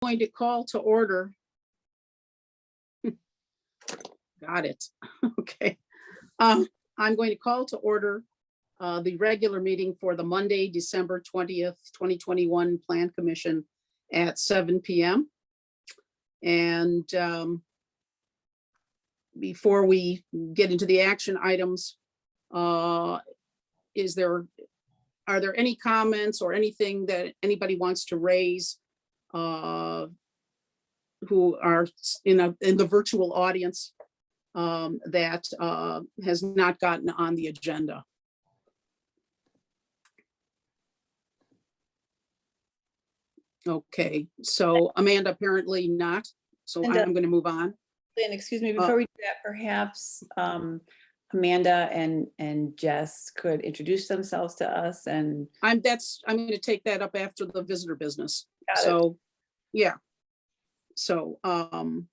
Going to call to order. Got it. Okay. I'm going to call to order the regular meeting for the Monday, December 20th, 2021 Plan Commission at 7 p.m. And before we get into the action items, are there any comments or anything that anybody wants to raise who are in the virtual audience that has not gotten on the agenda? Okay, so Amanda, apparently not. So And, I'm going to move on. And excuse me, before we do that, perhaps Amanda and Jess could introduce themselves to us, and I'm going to take that up after the visitor business. Got it. So, yeah. So,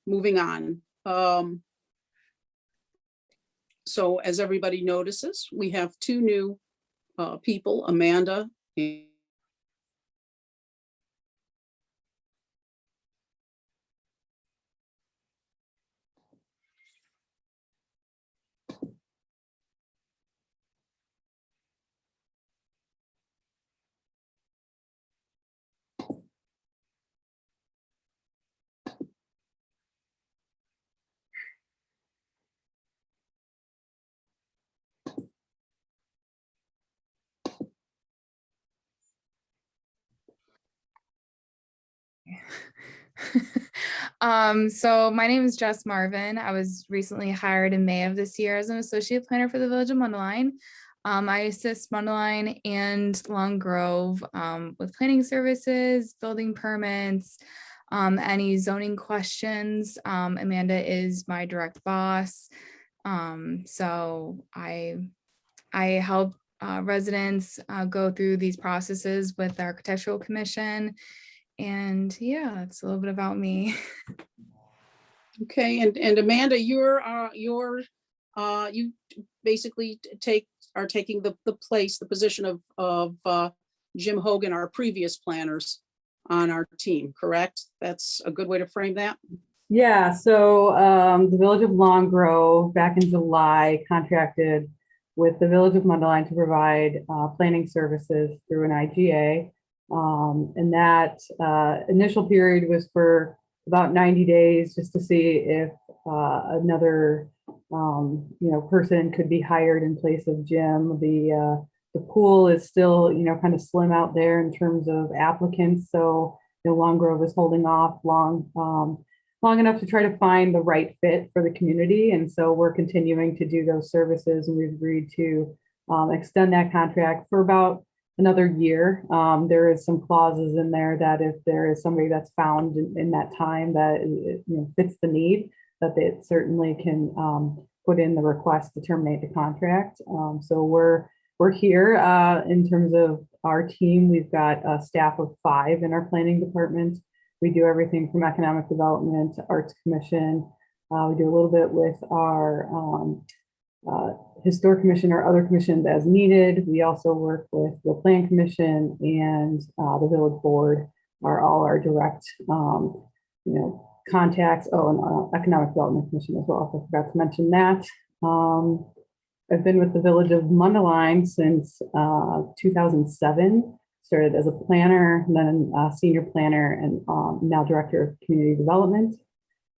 moving on. So as everybody notices, we have two new people, Amanda and So my name is Jess Marvin. I was recently hired in May of this year as an associate planner for the Village of Mundelein. I assist Mundelein and Long Grove with planning services, building permits, any zoning questions. Amanda is my direct boss. So I help residents go through these processes with the Architectural Commission. And yeah, that's a little bit about me. okay, and Amanda, you basically are taking the position of Jim Hogan, our previous planners on our team, correct? That's a good way to frame that. Yeah, so the Village of Long Grove back in July contracted with the Village of Mundelein to provide planning services through an IGA. And that initial period was for about 90 days just to see if another person could be hired in place of Jim. The pool is still kind of slim out there in terms of applicants, so Long Grove is holding off long enough to try to find the right fit for the community, and so we're continuing to do those services, and we've agreed to extend that contract for about another year. There is some clauses in there that if there is somebody that's found in that time that fits the need, that it certainly can put in the request to terminate the contract. So we're here in terms of our team. We've got a staff of 5 in our planning department. We do everything from economic development, arts commission. We do a little bit with our historic commission or other commissions as needed. We also work with the plan commission, and the village board are all our direct contacts. Oh, and economic development commission as well. I forgot to mention that. I've been with the Village of Mundelein since 2007. Started as a planner, then a senior planner, and now director of community development.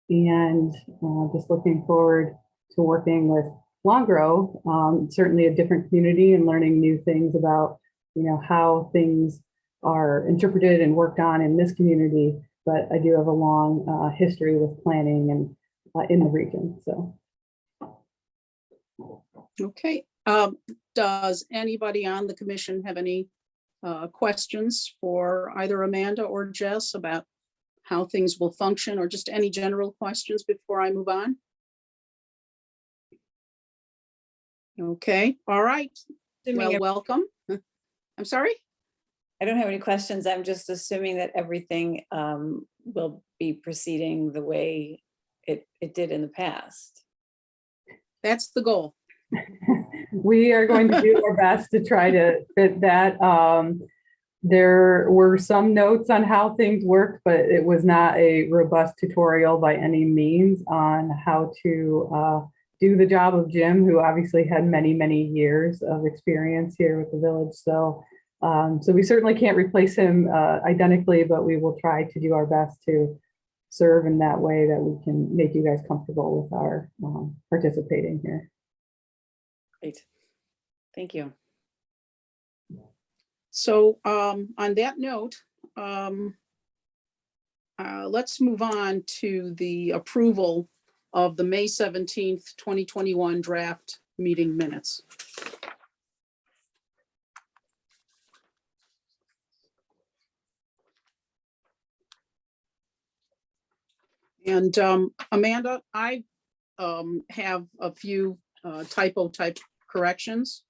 And just looking forward to working with Long Grove, certainly a different community, and learning new things about how things are interpreted and worked on in this community. But I do have a long history with planning and in the region. So, Okay. Does anybody on the commission have any questions for either Amanda or Jess about how things will function, or just any general questions before I move on? Okay, all right. Well, welcome. I'm sorry? I don't have any questions. I'm just assuming that everything will be proceeding the way it did in the past. That's the goal. We are going to do our best to try to fit that. There were some notes on how things worked, but it was not a robust tutorial by any means on how to do the job of Jim, who obviously had many, many years of experience here with the village. So, so we certainly can't replace him identically, but we will try to do our best to serve in that way that we can make you guys comfortable with our participating here. Great. Thank you. So on that note, let's move on to the approval of the May 17th, 2021 draft meeting minutes. And Amanda, I have a few typo type corrections.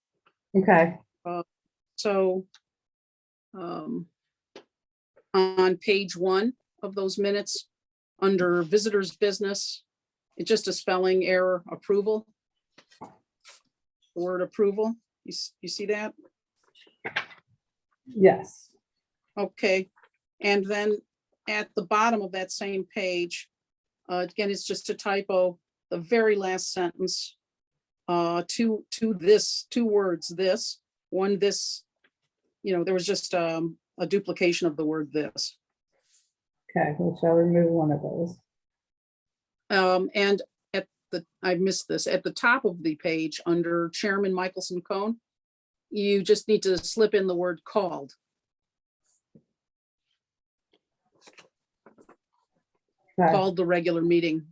Okay. So on page 1 of those minutes, under visitors business, it's just a spelling error, approval. The word approval, you see that? Yes. Okay, and then at the bottom of that same page, again, it's just a typo, the very last sentence, two words, this, one, this, there was just a duplication of the word this. Okay, we shall remove one of those. And I missed this, at the top of the page, under Chairman Michelson Cone, you just need to slip in the word called. Okay. Called the regular meeting.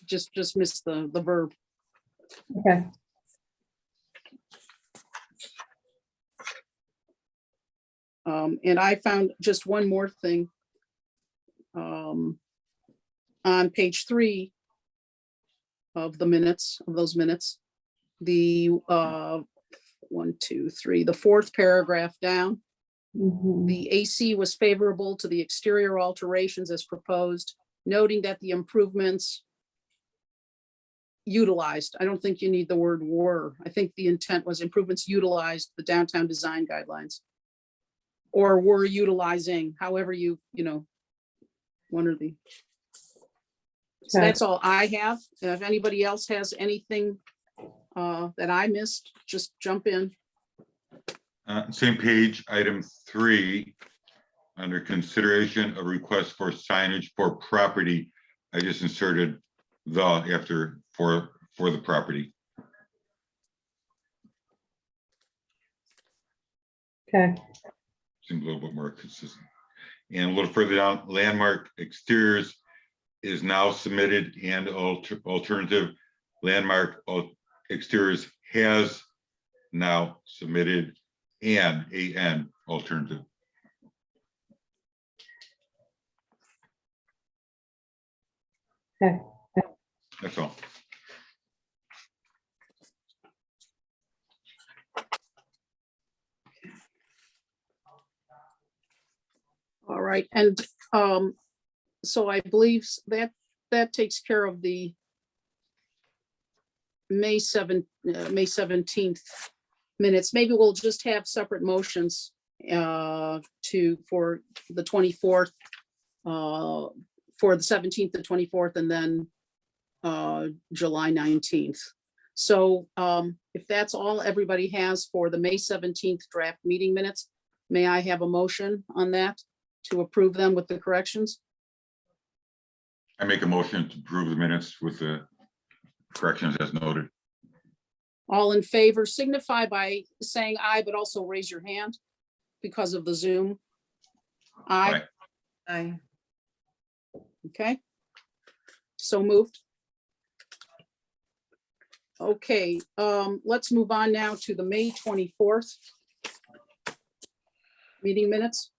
Just missed the verb. Okay. And I found just one more thing. On page 3 of the minutes, of those minutes, the 1, 2, 3, the 4th paragraph down, Mhm. the AC was favorable to the exterior alterations as proposed, noting that the improvements utilized, I don't think you need the word were. I think the intent was improvements utilized the downtown design guidelines. Or were utilizing, however one or the. So Okay. that's all I have. If anybody else has anything that I missed, just jump in. Same page, item 3, under consideration of request for signage for property. I just inserted the after for the property. Okay. Seems a little bit more consistent. And a little further down, landmark exteriors is now submitted, and alternative landmark exteriors has now submitted, and an alternative. Okay. That's all. All right, and so I believe that takes care of the May 17th minutes. Maybe we'll just have separate motions for the 24th, for the 17th, the 24th, and then July 19th. So if that's all everybody has for the May 17th draft meeting minutes, may I have a motion on that to approve them with the corrections? I make a motion to approve the minutes with the corrections as noted. All in favor signify by saying aye, but also raise your hand because of the Zoom. Aye. Aye. Okay. So moved. Okay, let's move on now to the May 24th meeting minutes.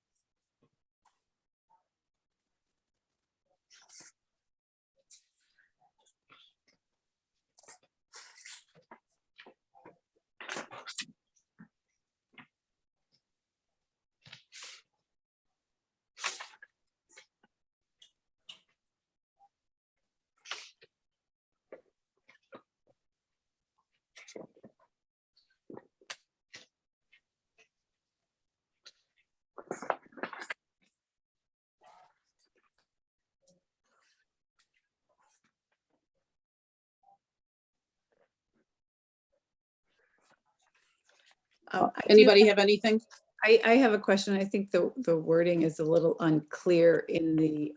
I do Anybody have anything? I have a question. I think the wording is a little unclear in the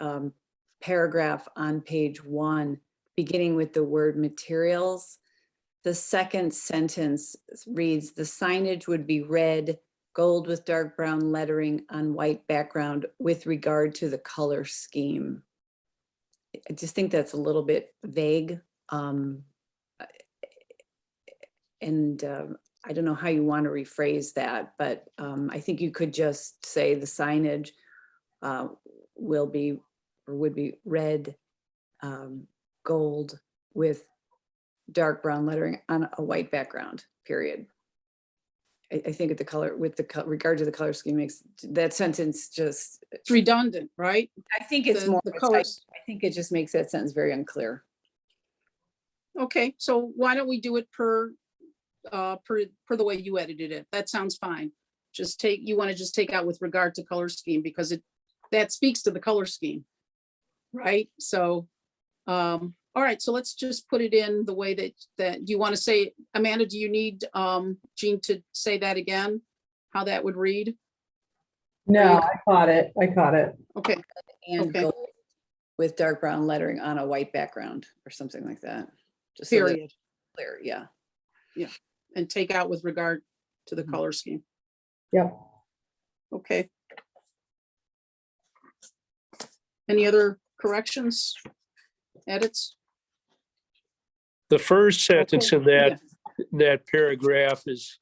paragraph on page 1, beginning with the word materials. The second sentence reads, the signage would be red, gold with dark brown lettering on white background with regard to the color scheme. I just think that's a little bit vague. I don't know how you want to rephrase that, but I think you could just say the signage will be, or would be red, gold with dark brown lettering on a white background, period. I think the color, with the regard to the color scheme, makes that sentence just, It's redundant, right? I think it's The- more, the colors. I think it just makes that sentence very unclear. Okay, so why don't we do it per the way you edited it? That sounds fine. You want to just take out with regard to color scheme because that speaks to the color scheme. Right? So, all right, so let's just put it in the way that you want to say. Amanda, do you need Jean to say that again? How that would read? No, I caught it. Okay, And Okay. gold with dark brown lettering on a white background or something like that. Just so that period. it's clear, yeah. And take out with regard to the Mhm. color scheme. Yep. Okay. Any other corrections, edits? The first sentence in Yeah. that paragraph is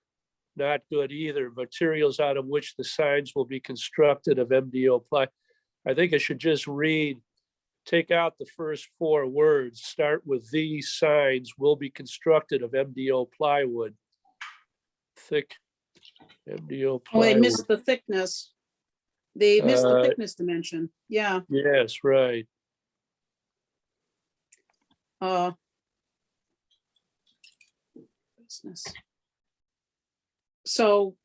not good either. Materials out of which the signs will be constructed of MDO ply. I think it should just read, take out the first 4 words, start with these signs will be constructed of MDO plywood. Thick MDO Oh, they plywood. missed the thickness. They missed the Uh, thickness dimension. Yeah. Yes, right. Business. So,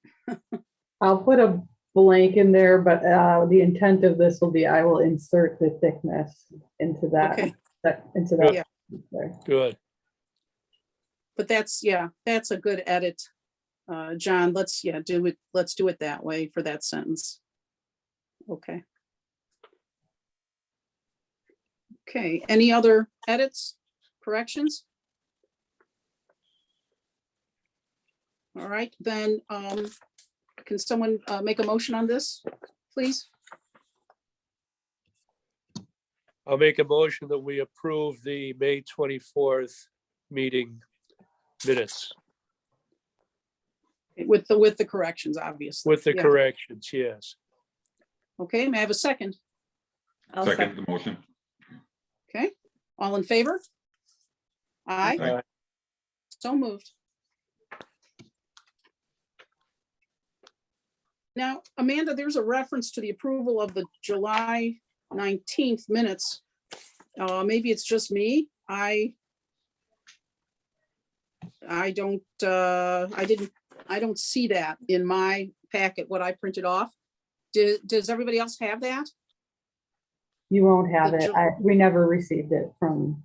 I'll put a blank in there, but the intent of this will be, I will insert the thickness into that. Okay. Into that. Yeah. there. Good. but that's a good edit. John, let's do it that way for that sentence. Okay. Okay, any other edits, corrections? All right, then, can someone make a motion on this, please? I'll make a motion that we approve the May 24th meeting minutes With the corrections, obviously. with the Yeah. corrections, yes. Okay, may I have a second? I'll Second the motion. Okay, all in favor? Aye, Aye. so moved. Now, Amanda, there's a reference to the approval of the July 19th minutes. Maybe it's just me. I don't see that in my packet, what I printed off. Does everybody else have that? You won't have The it. Ju- We never received it from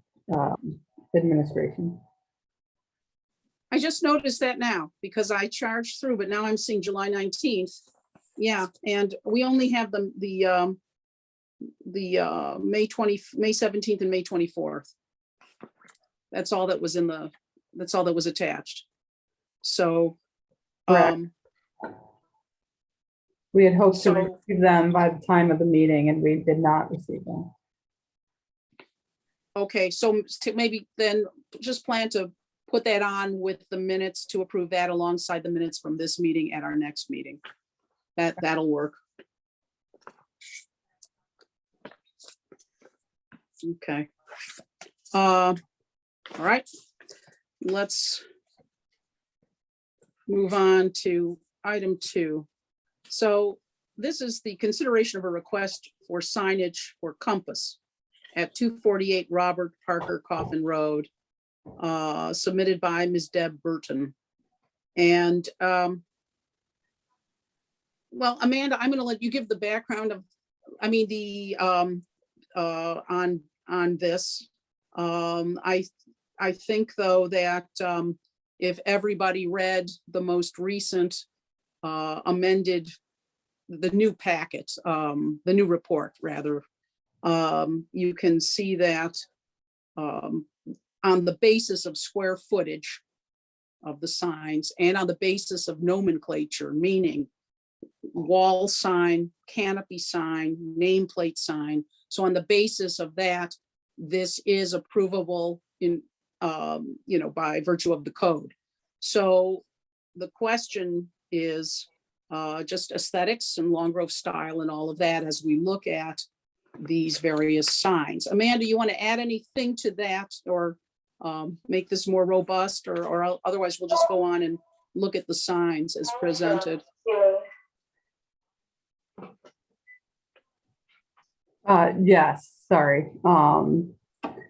administration. I just noticed that now because I charged through, but now I'm seeing July 19th. Yeah, and we only have the May 17th and May 24th. That's all that was attached. So, Correct. We had hoped to So- receive them by the time of the meeting and we did not receive them. okay, so maybe then just plan to put that on with the minutes to approve that alongside the minutes from this meeting at our next meeting. That'll work. Okay. All right. Let's move on to item 2. So this is the consideration of a request for signage for Compass at 248 Robert Parker Coffin Road, submitted by Ms. Deb Burton. And well, Amanda, I'm going to let you give the background of, on this. I think though that if everybody read the most recent amended, the new packet, the new report rather, you can see that on the basis of square footage of the signs and on the basis of nomenclature, meaning wall sign, canopy sign, nameplate sign. So on the basis of that, this is approvable in, by virtue of the code. So the question is just aesthetics and Long Grove style and all of that as we look at these various signs. Amanda, you want to add anything to that or make this more robust, or otherwise we'll just go on and look at the signs as presented. Yes, sorry.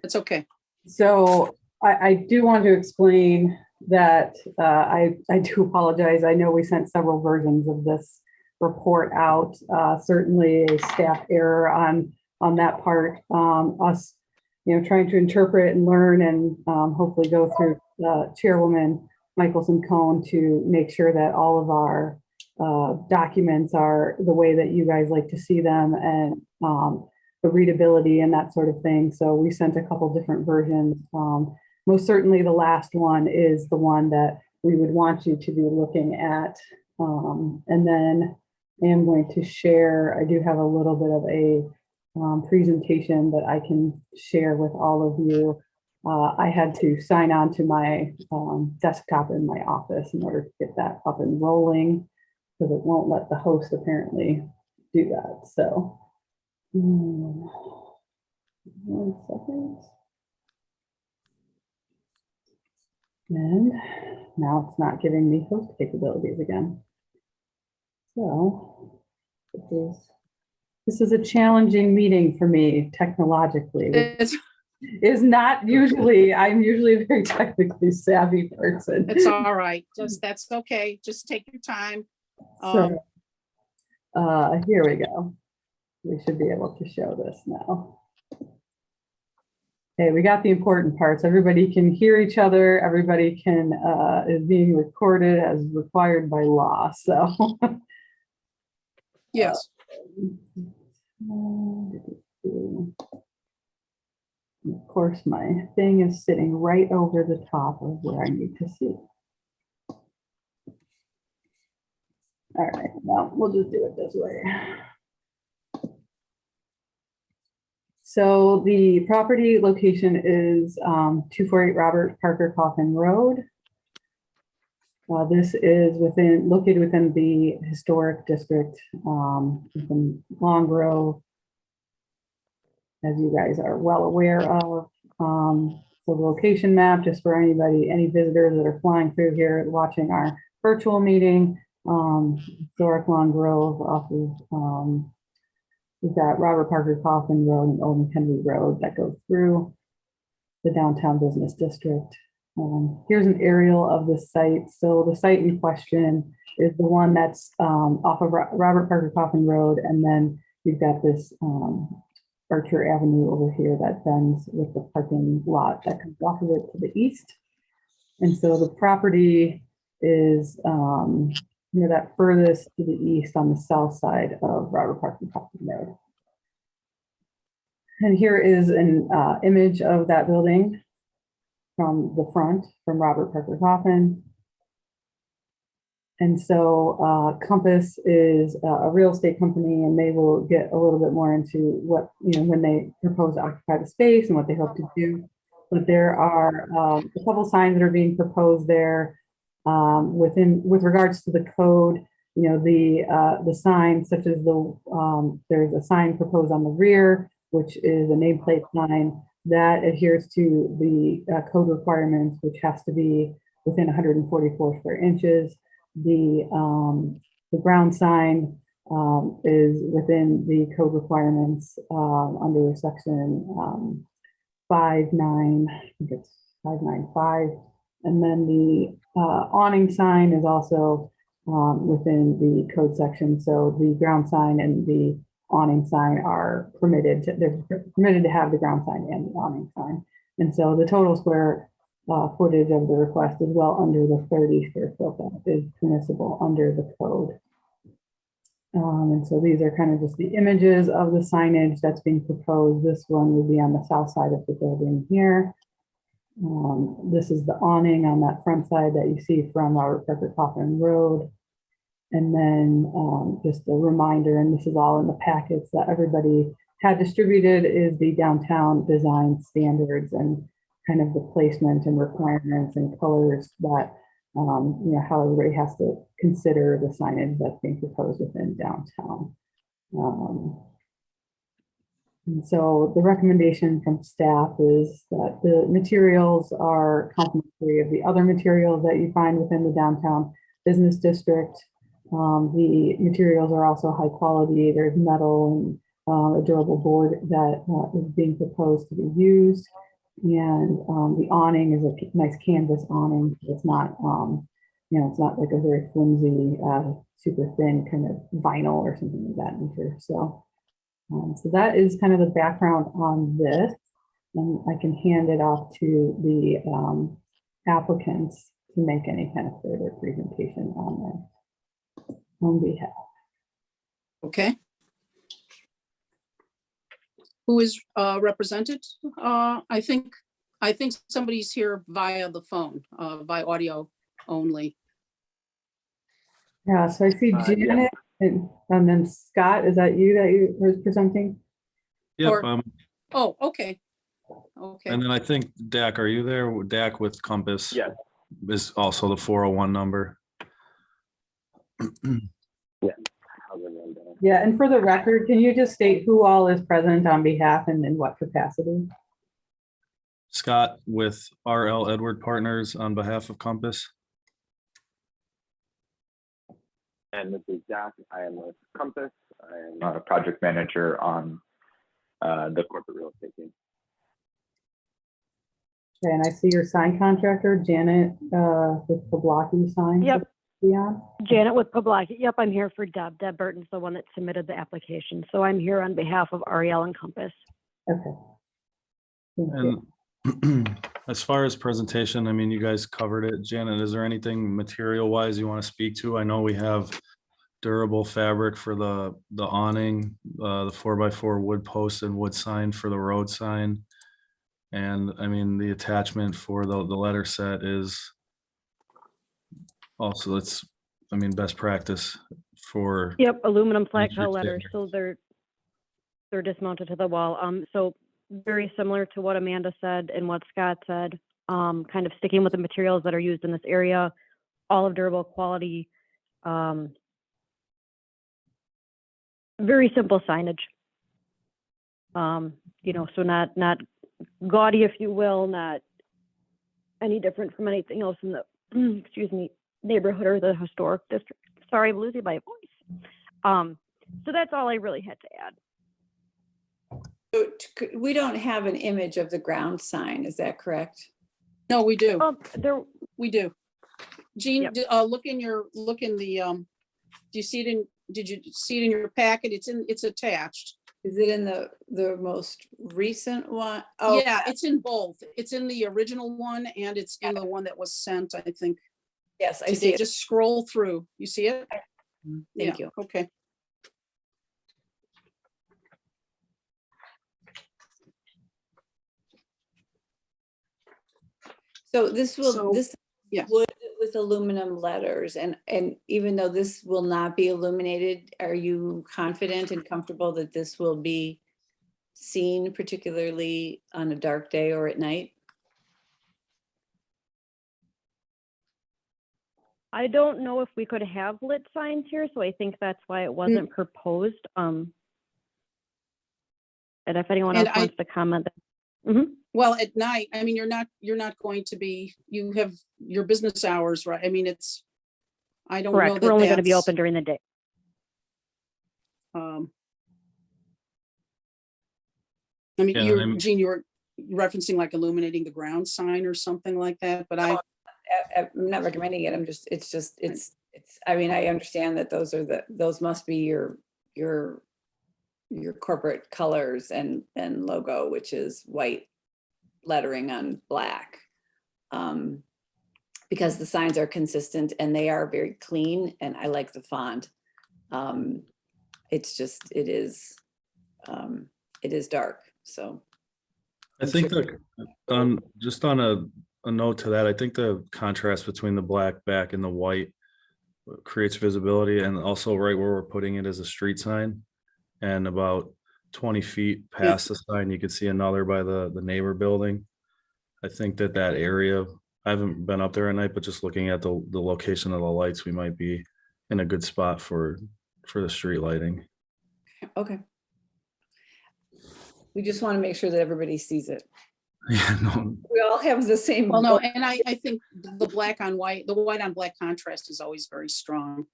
It's okay. So I do want to explain that I do apologize. I know we sent several versions of this report out. Certainly a staff error on that part. Us, trying to interpret and learn and hopefully go through Chairwoman Michelson-Cohn to make sure that all of our documents are the way that you guys like to see them and the readability and that sort of thing. So we sent a couple different versions. Most certainly the last one is the one that we would want you to be looking at. And then I am going to share, I do have a little bit of a presentation that I can share with all of you. I had to sign on to my desktop in my office in order to get that up and rolling because it won't let the host apparently do that. So 1 second. And now it's not giving me host capabilities again. So this is a challenging meeting for me technologically. It's I'm usually a very technically savvy person. It's all right. That's okay. Just take your time. So, here we go. We should be able to show this now. Okay, we got the important parts. Everybody can hear each other. Everybody is being recorded as required by law. So, Yes. Of course, my thing is sitting right over the top of where I need to see. All right, well, we'll just do it this way. So the property location is 248 Robert Parker Coffin Road. This is located within the historic district within Long Grove, as you guys are well aware of. So the location map, just for any visitors that are flying through here watching our virtual meeting, historic Long Grove off of we've got Robert Parker Coffin Road and Old McHenry Road that goes through the downtown business district. Here's an aerial of the site. So the site in question is the one that's off of Robert Parker Coffin Road, and then you've got this Archer Avenue over here that bends with the parking lot that comes off of it to the east. And so the property is that furthest to the east on the south side of Robert Parker Coffin Road. And here is an image of that building from the front, from Robert Parker Coffin. And so Compass is a real estate company, and they will get a little bit more into what, when they propose to occupy the space and what they hope to do. But there are a couple signs that are being proposed there with regards to the code. The signs, such as there's a sign proposed on the rear, which is a nameplate sign that adheres to the code requirements, which has to be within 144 square inches. The ground sign is within the code requirements under section 59, I think it's 595. And then the awning sign is also within the code section. So the ground sign and the awning sign are permitted to have the ground sign and the awning sign. And so the total square footage of the request is well under the 30 square foot that is permissible under the code. And so these are kind of just the images of the signage that's being proposed. This one would be on the south side of the building here. This is the awning on that front side that you see from our Parker Coffin Road. And then just a reminder, and this is all in the packets that everybody had distributed, is the downtown design standards and kind of the placement and requirements and colors that, you know, how everybody has to consider the signage that's being proposed within downtown. And so the recommendation from staff is that the materials are complementary of the other materials that you find within the downtown business district. The materials are also high quality. There's metal and a durable board that is being proposed to be used. And the awning is a nice canvas awning. It's not, you know, it's not like a very flimsy, super thin kind of vinyl or something of that nature. So, so that is kind of the background on this. And I can hand it off to the applicants to make any kind of further presentation on behalf. Okay. Who is represented? I think somebody's here via the phone, by audio only. Yeah, so I see Janet and then Scott, is that you were presenting? Yep. Or- Oh, okay. Okay. And then I think Dak, are you there? Dak with Compass. Yes. Is also the 401 number. How's everyone doing? Yeah, and for the record, can you just state who all is present on behalf and in what capacity? Scott with RL Edward Partners on behalf of Compass. And this is Zach. I am with Compass. I am a project manager on the corporate real estate team. Okay, and I see your sign contractor, Janet, with Poblocki Signs. Yep. Yeah. Janet with Poblocki. Yep, I'm here for Deb. Deb Burton's the one that submitted the application. So I'm here on behalf of REL and Compass. Okay. Thank you. And as far as presentation, I mean, you guys covered it. Janet, is there anything material wise you want to speak to? I know we have durable fabric for the awning, the 4x4 wood post and wood sign for the road sign. And I mean, the attachment for the letter set is also, it's, I mean, best practice for. Yep, aluminum flat Sure, coat letters. So they're dismounted to the wall. So very similar to what Amanda said and what Scott said, kind of sticking with the materials that are used in this area, all of durable quality, very simple signage. You know, so not gaudy, if you will, not any different from anything else in the, excuse me, neighborhood or the historic district. Sorry, I'm losing my voice. So that's all I really had to add. So we don't have an image of the ground sign, is that correct? No, we do. There, We do. Jean, Yep. look in the, do you see it in, did you see it in your packet? It's attached. Is it in the most recent one? Oh, Yeah, it's in both. It's in the original one and it's in the one that was sent, I think. yes, I see Today, it. just scroll through. You see it? Thank Yeah, you. Okay. So this So, this yeah. wood with aluminum letters, and even though this will not be illuminated, are you confident and comfortable that this will be seen, particularly on a dark day or at night? I don't know if we could have lit signs here, so I think that's why it wasn't proposed. And if anyone And else wants to comment. Mhm. Well, at night, I mean, you're not going to be, you have your business hours, right? I mean, I don't know Correct. that We're only going to be that's, open during the day. I mean, Yeah, you're, I'm- Jean, you were referencing like illuminating the ground sign or something like that, but I'm not recommending it. It's I mean, I understand that those must be your corporate colors and logo, which is white lettering on black. because the signs are consistent and they are very clean and I like the font. It's just, it is dark, so. I think that, just on a note to that, I think the contrast between the black back and the white creates visibility, and also right where we're putting it as a street sign. And about 20 feet past the sign, you can see another by the neighbor building. I think that area, I haven't been up there at night, but just looking at the location of the lights, we might be in a good spot for the street lighting. Okay. We just want to make sure that everybody sees it. Yeah, no, We all have the same. Well, no, and I think the black on white, the white on black contrast is always very strong.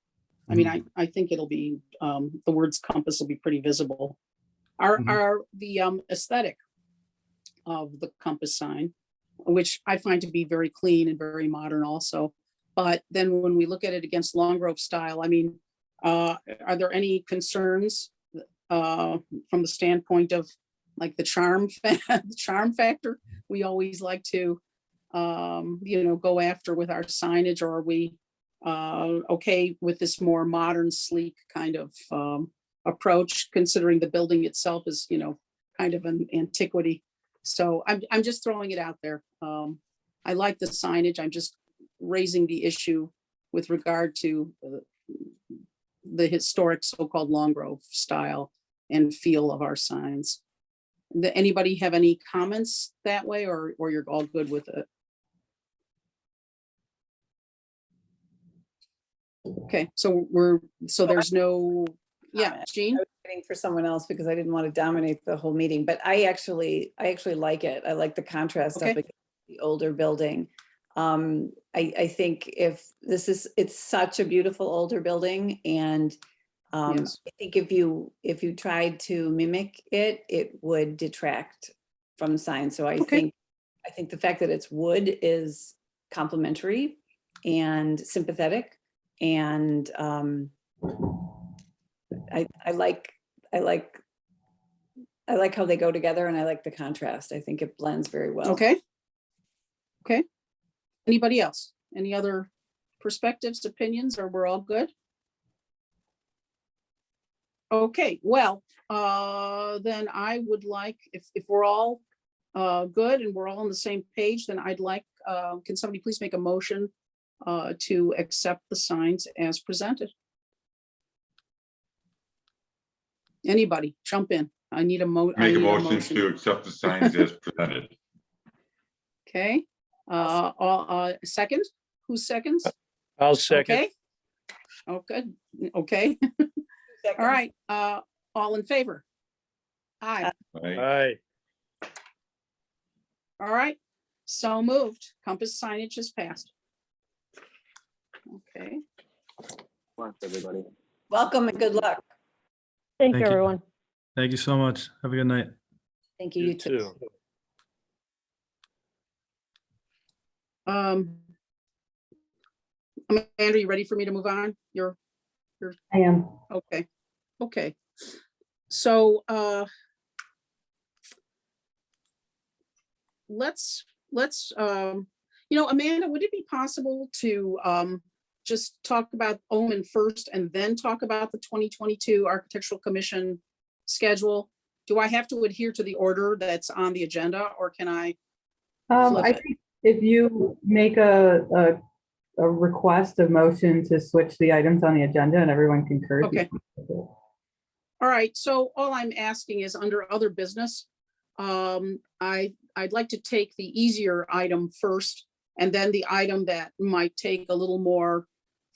I mean, I think it'll be, the words compass will be pretty visible. The aesthetic of the compass sign, which I find to be very clean and very modern also. But then when we look at it against Long Grove style, I mean, are there any concerns from the standpoint of like the charm factor? We always like to, go after with our signage, or are we okay with this more modern, sleek kind of approach, considering the building itself is, kind of an antiquity. So I'm just throwing it out there. I like the signage. I'm just raising the issue with regard to the historic so-called Long Grove style and feel of our signs. Anybody have any comments that way, or you're all good with it? Okay, so there's no, yeah, Jean? I was waiting for someone else because I didn't want to dominate the whole meeting, but I actually like it. I like the contrast up against the older building. I think it's such a beautiful older building, and Yes. I think if you tried to mimic it, it would detract from the sign. So I think the fact that it's wood is complimentary and sympathetic, and I like how they go together, and I like the contrast. I think it blends very well. Okay. Anybody else? Any other perspectives, opinions, or we're all good? Okay, well, then I would like, if we're all good and we're all on the same page, then I'd like, can somebody please make a motion to accept the signs as presented? Anybody, jump in. I need a Make a motion to accept the signs as presented. Okay, second, who seconds? I'll second. Okay. Oh, good, okay, all right, all in favor? Aye, Right? Aye. all right, so moved. Compass signage is passed. Okay, Thanks, everybody. Welcome and good luck. Thank Thank you, you. everyone. thank you so much. Have a good night. Thank you. You You too. too. Amanda, you ready for me to move on? I am. Okay. So, let's, Amanda, would it be possible to, just talk about Omen first and then talk about the 2022 Architectural Commission schedule? Do I have to adhere to the order that's on the agenda, or can I? Flip I it. think if you make a request, a motion to switch the items on the agenda and everyone concurs. Okay. All right, so all I'm asking is under other business, I'd like to take the easier item first, and then the item that might take a little more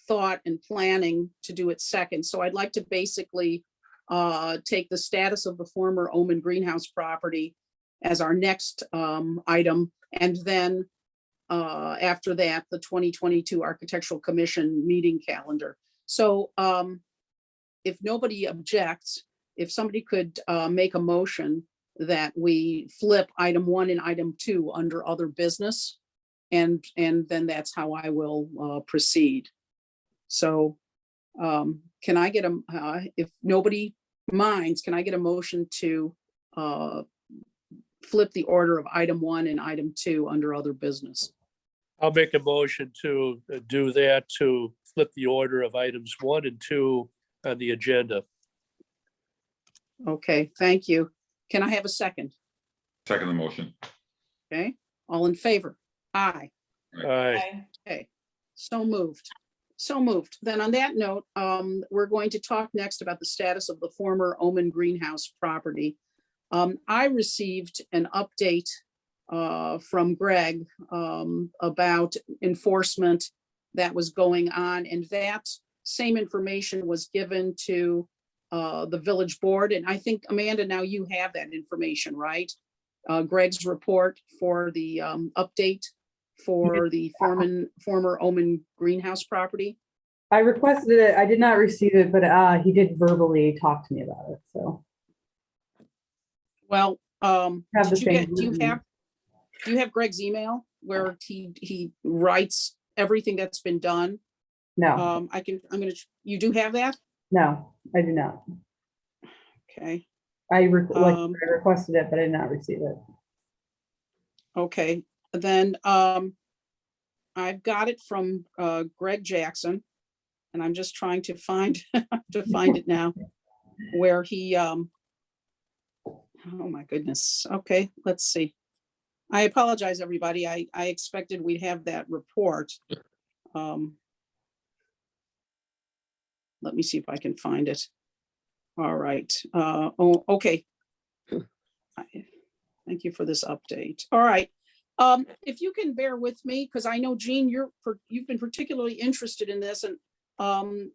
thought and planning to do it second. So I'd like to basically take the status of the former Omen Greenhouse property as our next item, and then after that, the 2022 Architectural Commission meeting calendar. So if nobody objects, if somebody could make a motion that we flip item 1 and item 2 under other business, and then that's how I will proceed. So can I get if nobody minds, can I get a motion to flip the order of item 1 and item 2 under other business? I'll make a motion to do that, to flip the order of items 1 and 2 on the agenda. Okay, thank you. Can I have a second? Second the motion. Okay, all in favor? Aye. Aye. Okay, so moved. So moved. Then on that note, we're going to talk next about the status of the former Omen Greenhouse property. I received an update from Greg about enforcement that was going on, and that same information was given to the village board. And I think, Amanda, now you have that information, right? Greg's report for the update for the former Omen Greenhouse property. I requested it. I did not receive it, but he did verbally talk to me about it, so. Well, Have the did you get, same do you version. have Greg's email where he writes everything that's been done? No, You do have that? no, I do not. Okay, I requested it, but I did not receive it. okay, then, I've got it from, Greg Jackson, and I'm just trying to find, to find it now, where he, oh my goodness, okay, let's see. I apologize, everybody, I expected we'd have that report. Let me see if I can find it. All right, oh, okay. Thank you for this update. All right. If you can bear with me, because I know, Jean, you've been particularly interested in this, and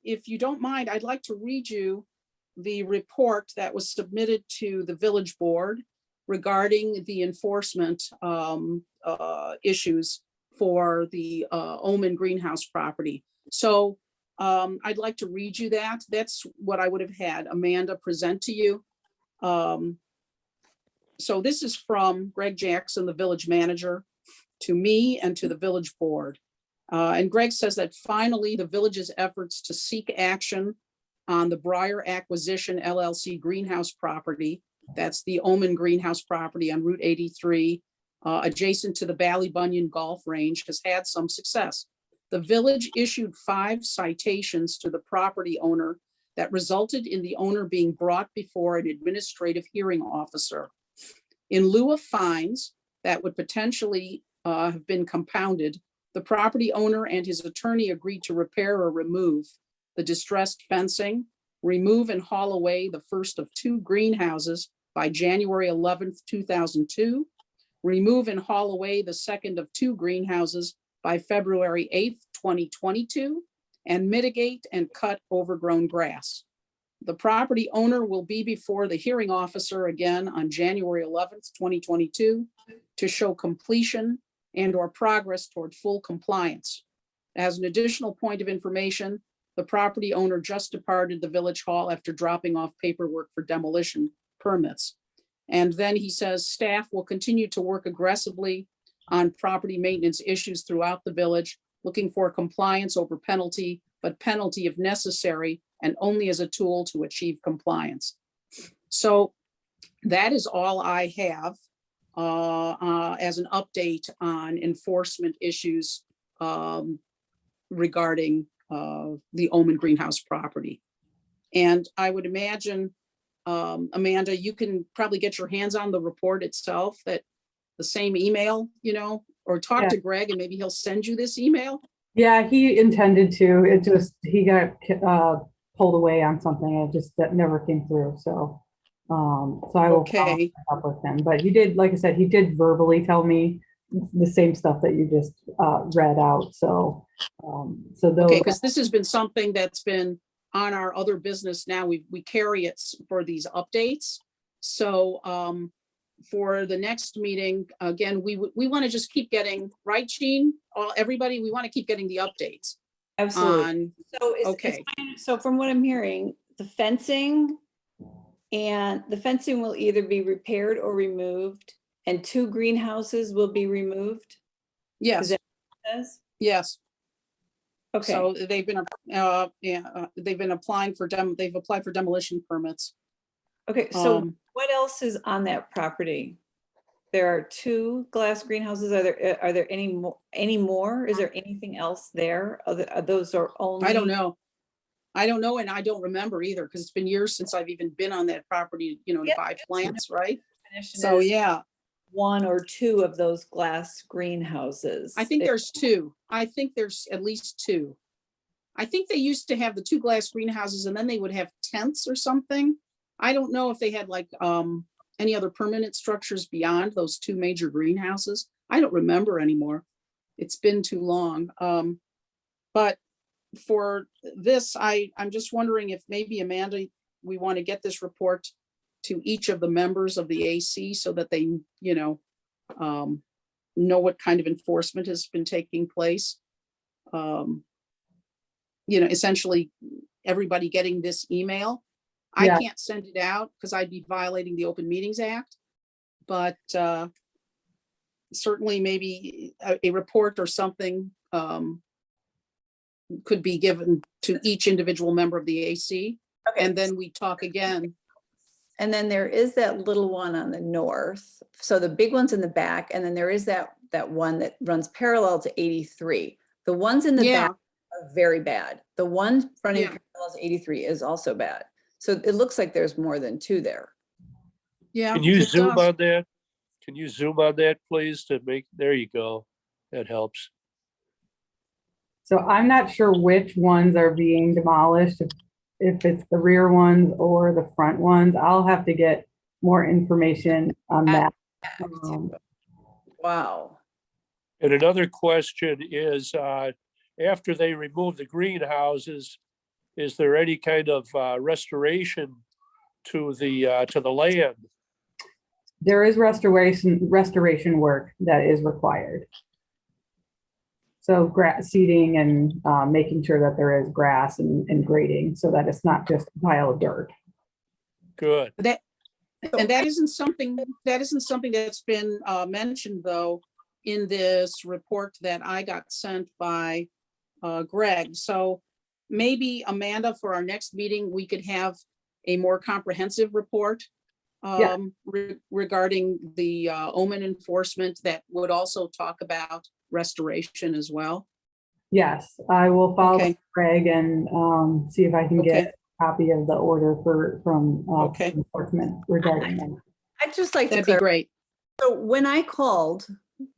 if you don't mind, I'd like to read you the report that was submitted to the village board regarding the enforcement issues for the Omen Greenhouse property. So I'd like to read you that. That's what I would have had Amanda present to you. So this is from Greg Jackson, the village manager, to me and to the village board. And Greg says that finally the village's efforts to seek action on the Breyer Acquisition LLC greenhouse property, that's the Omen Greenhouse property on Route 83, adjacent to the Ballybunion Golf Range, has had some success. The village issued 5 citations to the property owner that resulted in the owner being brought before an administrative hearing officer. In lieu of fines that would potentially have been compounded, the property owner and his attorney agreed to repair or remove the distressed fencing, remove and haul away the first of 2 greenhouses by January 11th, 2002, remove and haul away the second of 2 greenhouses by February 8th, 2022, and mitigate and cut overgrown grass. The property owner will be before the hearing officer again on January 11th, 2022, to show completion and/or progress toward full compliance. As an additional point of information, the property owner just departed the village hall after dropping off paperwork for demolition permits. And then he says staff will continue to work aggressively on property maintenance issues throughout the village, looking for compliance over penalty, but penalty if necessary, and only as a tool to achieve compliance. So that is all I have as an update on enforcement issues regarding the Omen Greenhouse property. And I would imagine, Amanda, you can probably get your hands on the report itself, that the same email, or talk to Greg and maybe he'll send you this email. Yeah, he intended to. It just, he got pulled away on something. That never came through. So, so I will follow up with him. But he did, like I said, he did verbally tell me the same stuff that you just read out. So, okay, because this has been something that's been on our other business now. We carry it for these updates. So, for the next meeting, again, we want to just keep getting, right, Jean? Everybody, we want to keep getting the updates. Absolutely. Okay. So from what I'm hearing, the fencing will either be repaired or removed, and 2 greenhouses will be removed? Yes. Is that what it says? Yes. Okay. So they've been applying for they've applied for demolition permits. Okay, so what else is on that property? there are 2 glass greenhouses. Are there any more? Is there anything else there? Are those are only? I don't know. I don't know, and I don't remember either, because it's been years since I've even been on that property, to Yep. buy plants, right? Definition So, is yeah, 1 or 2 of those glass greenhouses. I think there's 2. I think there's at least 2. I think they used to have the 2 glass greenhouses, and then they would have tents or something. I don't know if they had like any other permanent structures beyond those 2 major greenhouses. I don't remember anymore. It's been too long. But for this, I'm just wondering if maybe Amanda, we want to get this report to each of the members of the AC so that they, know what kind of enforcement has been taking place. Essentially everybody getting this email. I Yeah. can't send it out because I'd be violating the Open Meetings Act. But certainly maybe a report or something could be given to each individual member of the AC. Okay. And then we talk again. And then there is that little one on the north. So the big one's in the back, and then there is that one that runs parallel to 83. The ones in the Yeah. back are very bad. The one running Yeah. parallel to 83 is also bad. So it looks like there's more than 2 there. Yeah. Can you it zoom does. on that? Can you zoom on that, please, to make, there you go. That helps. So I'm not sure which ones are being demolished, if it's the rear ones or the front ones. I'll have to get more information on that. Wow. And another question is, after they remove the greenhouses, is there any kind of restoration to the land? There is restoration work that is required. So grass seeding and making sure that there is grass and grading so that it's not just a pile of dirt. Good. And that isn't something that's been mentioned, though, in this report that I got sent by Greg. So maybe, Amanda, for our next meeting, we could have a more comprehensive report Yeah. regarding the omen enforcement that would also talk about restoration as well. Yes, I will follow Okay. Craig and see if I can Okay. get a copy of the order from Okay. enforcement regarding that. I'd just like to That'd be clarify. great. So when I called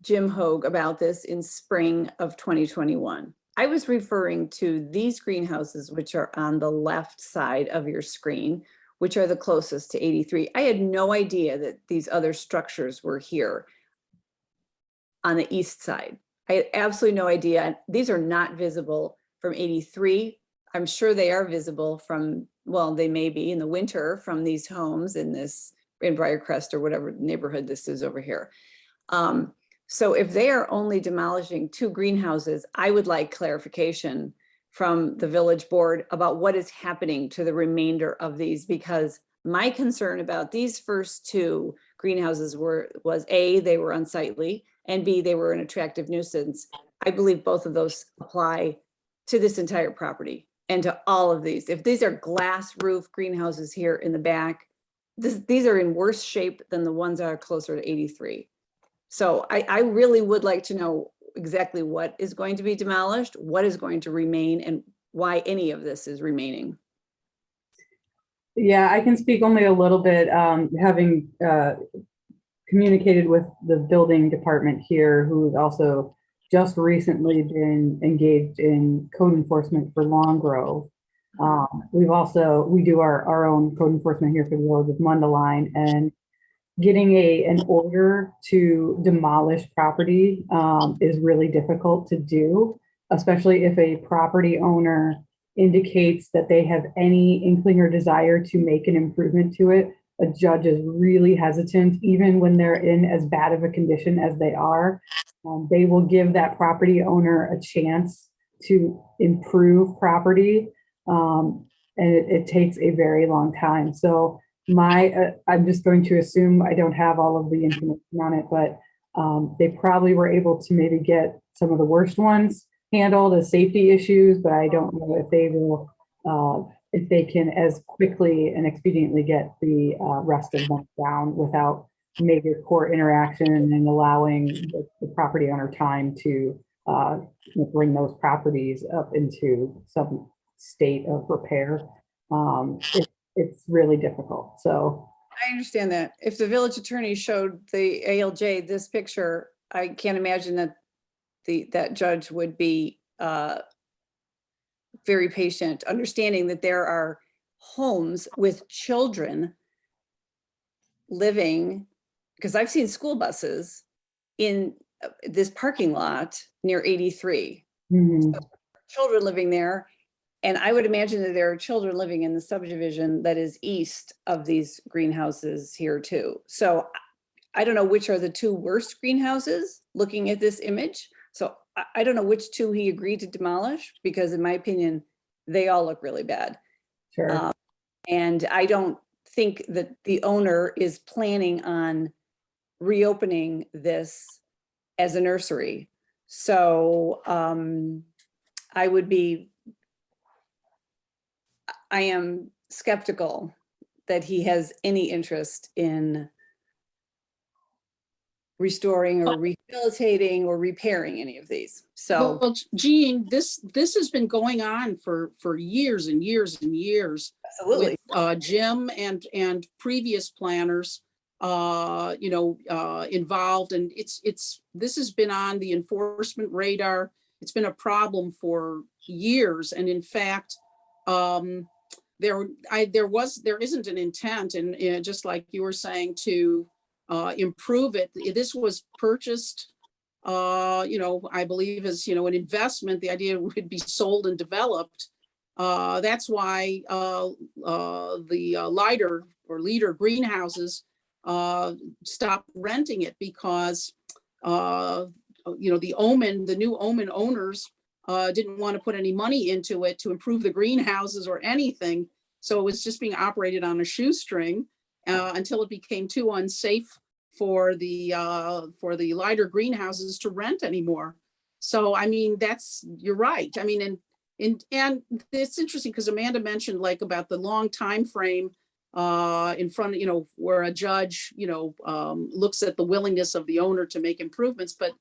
Jim Hogue about this in spring of 2021, I was referring to these greenhouses, which are on the left side of your screen, which are the closest to 83. I had no idea that these other structures were here on the east side. I had absolutely no idea. These are not visible from 83. I'm sure they are visible from, well, they may be in the winter from these homes in Briarcrest or whatever neighborhood this is over here. So if they are only demolishing 2 greenhouses, I would like clarification from the village board about what is happening to the remainder of these, because my concern about these first 2 greenhouses was A, they were unsightly, and B, they were an attractive nuisance. I believe both of those apply to this entire property and to all of these. If these are glass roof greenhouses here in the back, these are in worse shape than the ones that are closer to 83. So I really would like to know exactly what is going to be demolished, what is going to remain, and why any of this is remaining. Yeah, I can speak only a little bit, having communicated with the building department here, who's also just recently been engaged in code enforcement for Long Grove. We do our own code enforcement here for the village of Mundelein, and getting an order to demolish property is really difficult to do, especially if a property owner indicates that they have any inkling or desire to make an improvement to it. A judge is really hesitant, even when they're in as bad of a condition as they are. They will give that property owner a chance to improve property, and it takes a very long time. So I'm just going to assume, I don't have all of the information on it, but they probably were able to maybe get some of the worst ones handled as safety issues, but I don't know if they will, if they can as quickly and expediently get the rest of them down without major court interaction and allowing the property owner time to bring those properties up into some state of repair. It's really difficult. So I understand that. If the village attorney showed the ALJ this picture, I can't imagine that that judge would be very patient, understanding that there are homes with children living, because I've seen school buses in this parking lot near 83. Children living there. And I would imagine that there are children living in the subdivision that is east of these greenhouses here too. So I don't know which are the two worst greenhouses looking at this image. So I don't know which two he agreed to demolish, because in my opinion, they all look really bad. sure. And I don't think that the owner is planning on reopening this as a nursery. So I am skeptical that he has any interest in restoring or rehabilitating or repairing any of these. So Well, Jean, this has been going on for years and years and years. absolutely. With Jim and previous planners, involved, and this has been on the enforcement radar. It's been a problem for years, and in fact, there isn't an intent, and just like you were saying, to improve it. This was purchased, I believe as, an investment. The idea would be sold and developed. That's why the leader greenhouses stopped renting it, because the new Omen owners didn't want to put any money into it to improve the greenhouses or anything. So it was just being operated on a shoestring until it became too unsafe for the lighter greenhouses to rent anymore. So I mean, you're right. I mean, and it's interesting because Amanda mentioned like about the long time frame in front of, where a judge, looks at the willingness of the owner to make improvements. But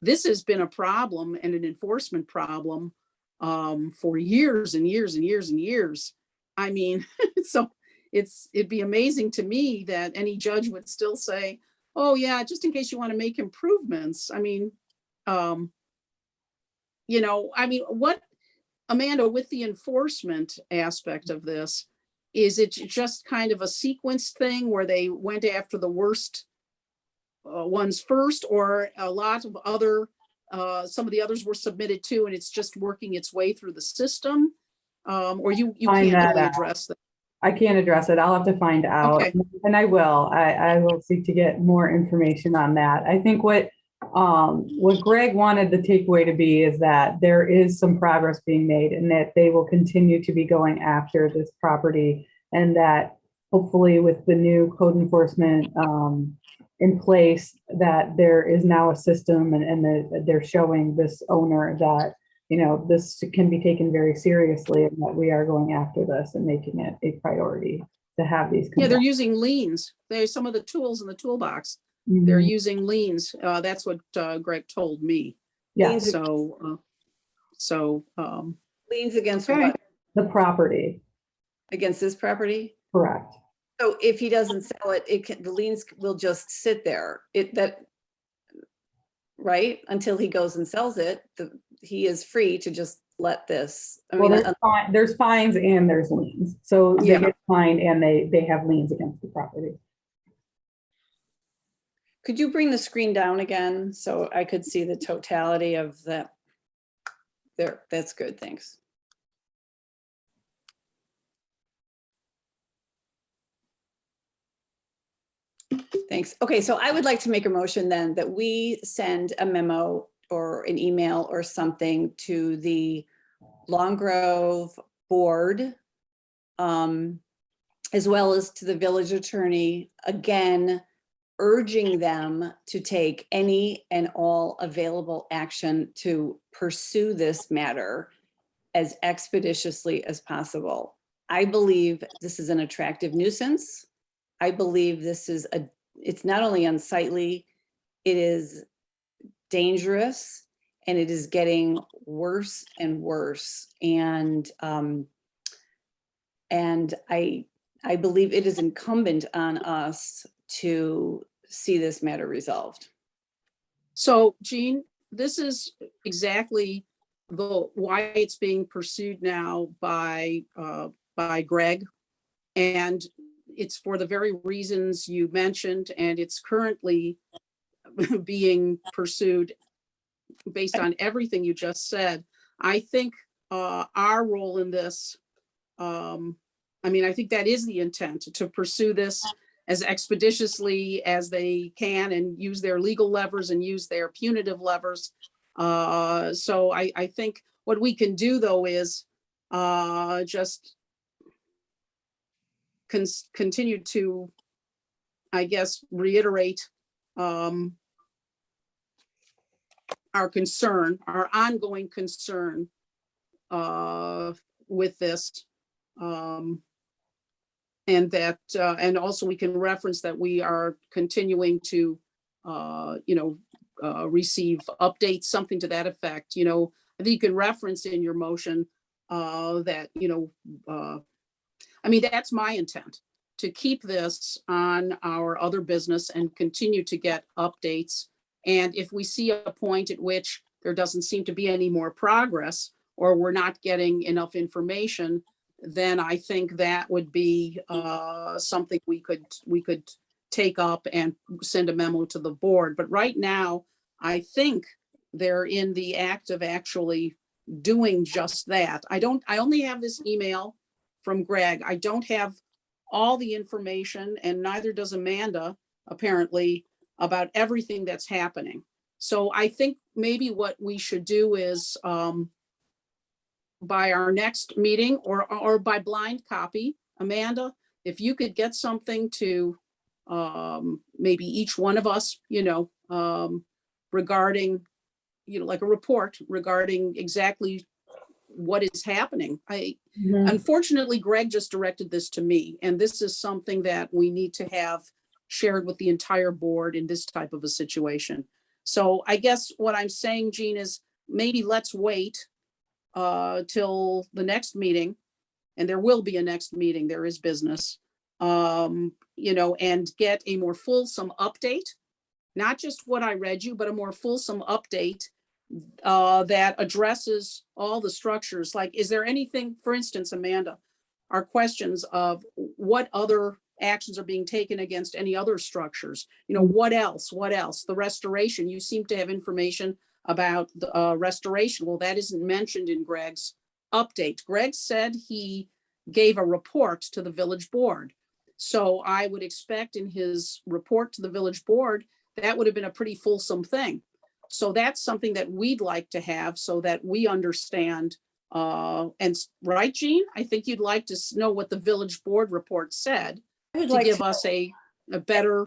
this has been a problem and an enforcement problem for years and years and years and years. I mean, so it'd be amazing to me that any judge would still say, oh yeah, just in case you want to make improvements. I mean, what, Amanda, with the enforcement aspect of this, is it just kind of a sequenced thing where they went after the worst ones first, or a lot of other, some of the others were submitted too, and it's just working its way through the system? Or you Find can't that really out. address that? I can't address it. I'll have to find out. Okay. And I will. I will seek to get more information on that. I think what Greg wanted the takeaway to be is that there is some progress being made, and that they will continue to be going after this property, and that hopefully with the new code enforcement in place, that there is now a system, and that they're showing this owner that this can be taken very seriously, and that we are going after this and making it a priority to have these. Yeah, they're using liens. There's some of the tools in the toolbox. They're using liens. That's what Greg told me. Yeah. So, Liens against okay. what? The property. Against this property? Correct. So if he doesn't sell it, the liens will just sit there. Right? Until he goes and sells it, he is free to just let this. There's fines and there's liens. So they Yeah. get fined and they have liens against the property. Could you bring the screen down again so I could see the totality of that? There, that's good, thanks. Thanks. Okay, so I would like to make a motion then that we send a memo or an email or something to the Long Grove board, as well as to the village attorney, again, urging them to take any and all available action to pursue this matter as expeditiously as possible. I believe this is an attractive nuisance. I believe this is a it's not only unsightly, it is dangerous, and it is getting worse and worse. And I believe it is incumbent on us to see this matter resolved. So Jean, this is exactly why it's being pursued now by Greg. And it's for the very reasons you mentioned, and it's currently being pursued based on everything you just said. I think our role in this, I mean, I think that is the intent, to pursue this as expeditiously as they can and use their legal levers and use their punitive levers. So I think what we can do, though, is just continue to, I guess, reiterate our concern, our ongoing concern with this. And that, and also we can reference that we are continuing to, receive updates, something to that effect. I think you can reference in your motion that, I mean, that's my intent, to keep this on our other business and continue to get updates. And if we see a point at which there doesn't seem to be any more progress, or we're not getting enough information, then I think that would be something we could take up and send a memo to the board. But right now, I think they're in the act of actually doing just that. I only have this email from Greg. I don't have all the information, and neither does Amanda, apparently, about everything that's happening. So I think maybe what we should do is by our next meeting, or by blind copy, Amanda, if you could get something to maybe each one of us, regarding, like a report regarding exactly what is happening. Unfortunately, Greg just directed this to me, and this is something that we need to have shared with the entire board in this type of a situation. So I guess what I'm saying, Jean, is maybe let's wait till the next meeting, and there will be a next meeting, there is business, and get a more fulsome update, not just what I read you, but a more fulsome update that addresses all the structures. Like, is there anything, for instance, Amanda, our questions of what other actions are being taken against any other structures? What else? The restoration, you seem to have information about the restoration. Well, that isn't mentioned in Greg's update. Greg said he gave a report to the village board. So I would expect in his report to the village board, that would have been a pretty fulsome thing. So that's something that we'd like to have, so that we understand. And right, Jean, I think you'd like to know what the village board report said to give us a better,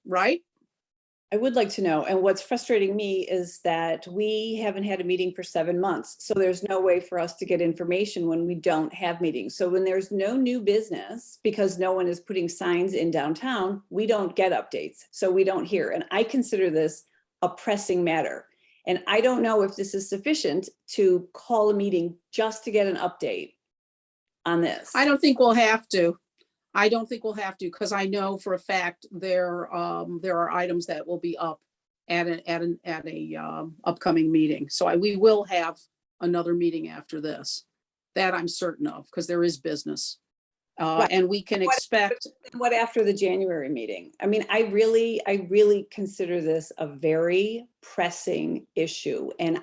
right? I would like to know. And what's frustrating me is that we haven't had a meeting for 7 months. So there's no way for us to get information when we don't have meetings. So when there's no new business, because no one is putting signs in downtown, we don't get updates. So we don't hear. And I consider this a pressing matter. And I don't know if this is sufficient to call a meeting just to get an update on this. I don't think we'll have to. Because I know for a fact there are items that will be up at a upcoming meeting. So we will have another meeting after this. That I'm certain of, because there is business. Right. And we can expect. What after the January meeting? I mean, I really consider this a very pressing issue. And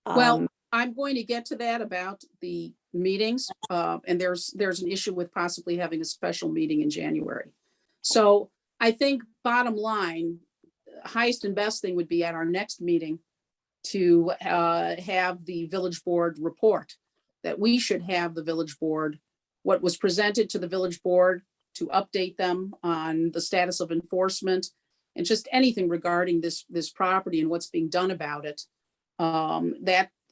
Well, I'm going to get to that about the meetings. And there's an issue with possibly having a special meeting in January. So I think bottom line, highest and best thing would be at our next meeting to have the village board report, that we should have the village board, what was presented to the village board, to update them on the status of enforcement and just anything regarding this property and what's being done about it.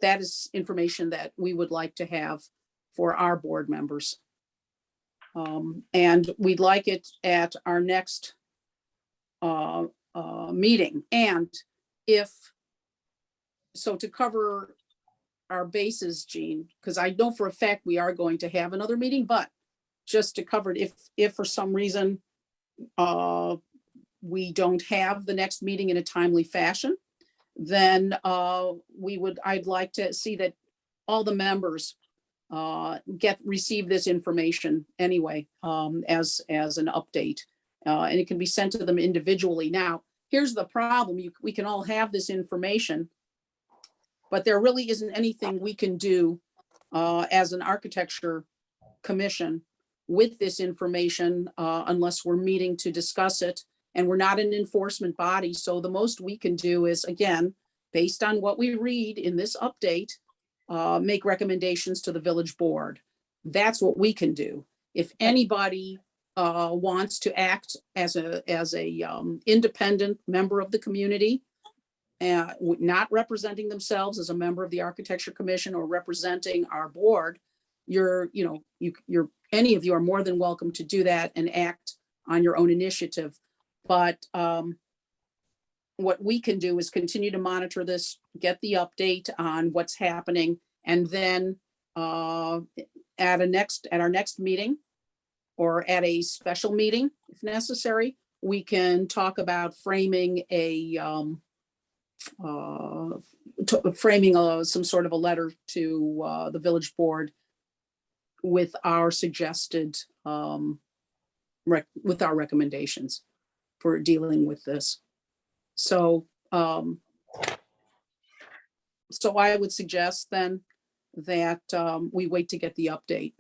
That is information that we would like to have for our board members. And we'd like it at our next meeting. And so to cover our bases, Jean, because I know for a fact we are going to have another meeting, but just to cover it, if for some reason we don't have the next meeting in a timely fashion, then I'd like to see that all the members receive this information anyway, as an update. And it can be sent to them individually. Now, here's the problem. We can all have this information, but there really isn't anything we can do as an architecture commission with this information unless we're meeting to discuss it. And we're not an enforcement body. So the most we can do is, again, based on what we read in this update, make recommendations to the village board. That's what we can do. If anybody wants to act as a independent member of the community, not representing themselves as a member of the Architecture Commission or representing our board, any of you are more than welcome to do that and act on your own initiative. But what we can do is continue to monitor this, get the update on what's happening, and then at our next meeting or at a special meeting, if necessary, we can talk about framing some sort of a letter to the village board with our suggested with our recommendations for dealing with this. So I would suggest then that we wait to get the update,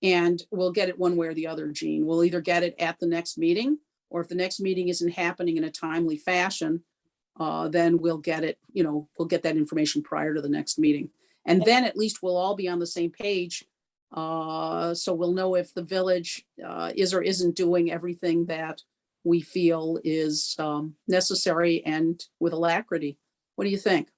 and we'll get it one way or the other, Jean. We'll either get it at the next meeting, or if the next meeting isn't happening in a timely fashion, then we'll get it, we'll get that information prior to the next meeting. And then at least we'll all be on the same page. So we'll know if the village is or isn't doing everything that we feel is necessary and with alacrity. What do you think?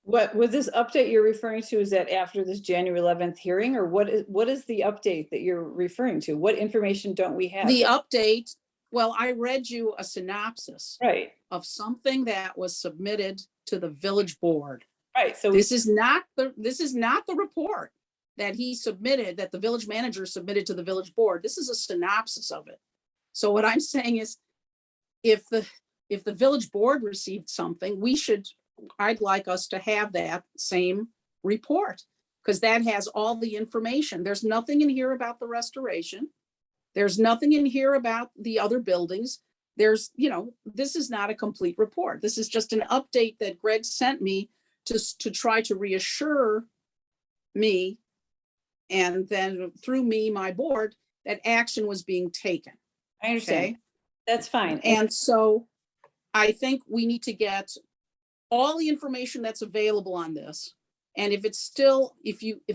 What with this update you're referring to, is that after this January 11th hearing, or what is the update that you're referring to? What information don't we have? The update, well, I read you a synopsis Right. of something that was submitted to the village board. Right. So This is not the report that he submitted, that the village manager submitted to the village board. This is a synopsis of it. So what I'm saying is, if the village board received something, I'd like us to have that same report, because that has all the information. There's nothing in here about the restoration. There's nothing in here about the other buildings. This is not a complete report. This is just an update that Greg sent me to try to reassure me, and then through me, my board, that action was being taken. I understand. Okay. That's fine. And so I think we need to get all the information that's available on this. And if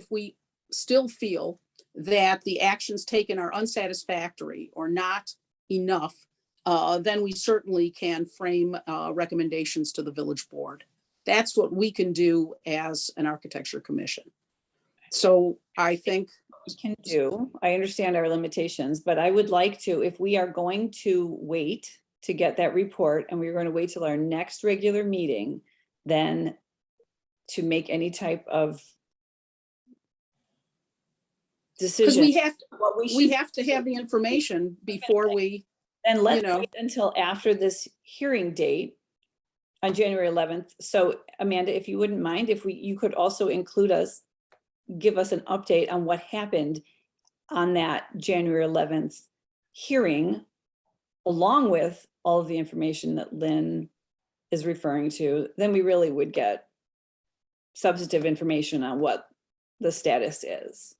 we still feel that the actions taken are unsatisfactory or not enough, then we certainly can frame recommendations to the village board. That's what we can do as an architecture commission. So I think we can do. I understand our limitations, but I would like to, if we are going to wait to get that report, and we're going to wait till our next regular meeting, then to make any type of decision. Because we have to have the information before we, then let's wait until after this hearing date on January 11th. So Amanda, if you wouldn't mind, if you could also give us an update on what happened on that January 11th hearing, along with all of the information that Lynn is referring to, then we really would get substantive information on what the status is.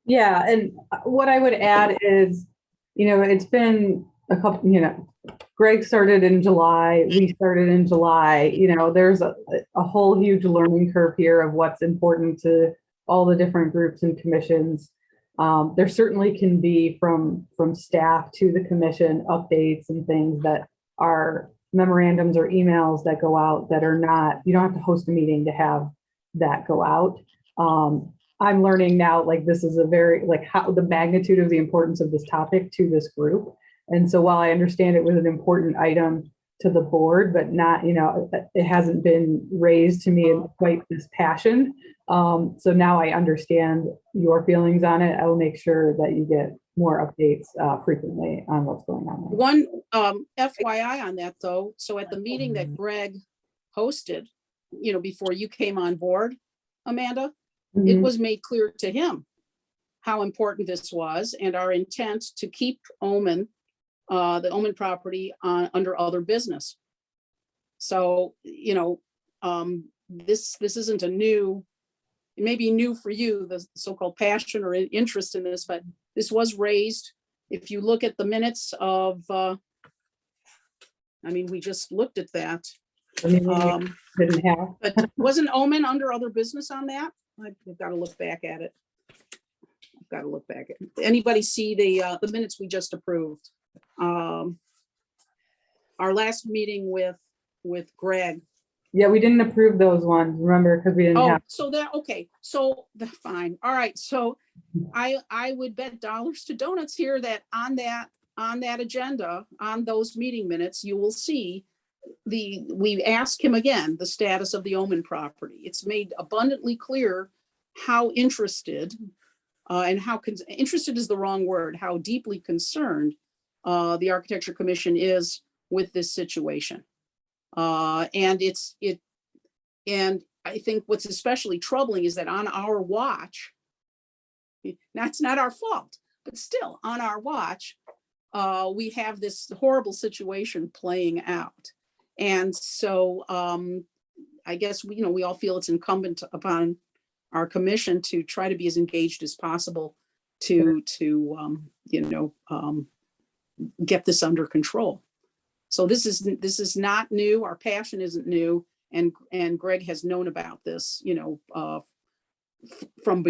Yeah, and what I would add is, it's been a couple, Greg started in July, we started in July, there's a whole huge learning curve here of what's important to all the different groups and commissions. There certainly can be from staff to the commission updates and things that are memorandums or emails that go out that are not, you don't have to host a meeting to have that go out. I'm learning now, like, this is a very, like, how the magnitude of the importance of this topic to this group. And so while I understand it was an important item to the board, but not, it hasn't been raised to me in quite this passion. So now I understand your feelings on it. I will make sure that you get more updates frequently on what's going on. One FYI on that though, so at the meeting that Greg hosted, before you came on board, Amanda, it was made clear to him how important this was and our intent to keep the Omen property under other business. So, this isn't a new, it may be new for you, the so-called passion or interest in this, but this was raised. If you look at the minutes of, we just looked at that. Didn't have. But wasn't Omen under other business on that? I've got to look back at it. Anybody see the minutes we just approved? Our last meeting with Greg. Yeah, we didn't approve those ones, remember, because we didn't Oh, have. so that, okay, so fine. All right, so I would bet dollars to donuts here that on that agenda, on those meeting minutes, you will see we ask him again, the status of the Omen property. It's made abundantly clear how interested, and how interested is the wrong word, how deeply concerned the Architecture Commission is with this situation. And I think what's especially troubling is that on our watch, that's not our fault, but still on our watch, we have this horrible situation playing out. And so I guess we all feel it's incumbent upon our commission to try to be as engaged as possible to get this under control. So this is not new. Our passion isn't new, and Greg has known about this, from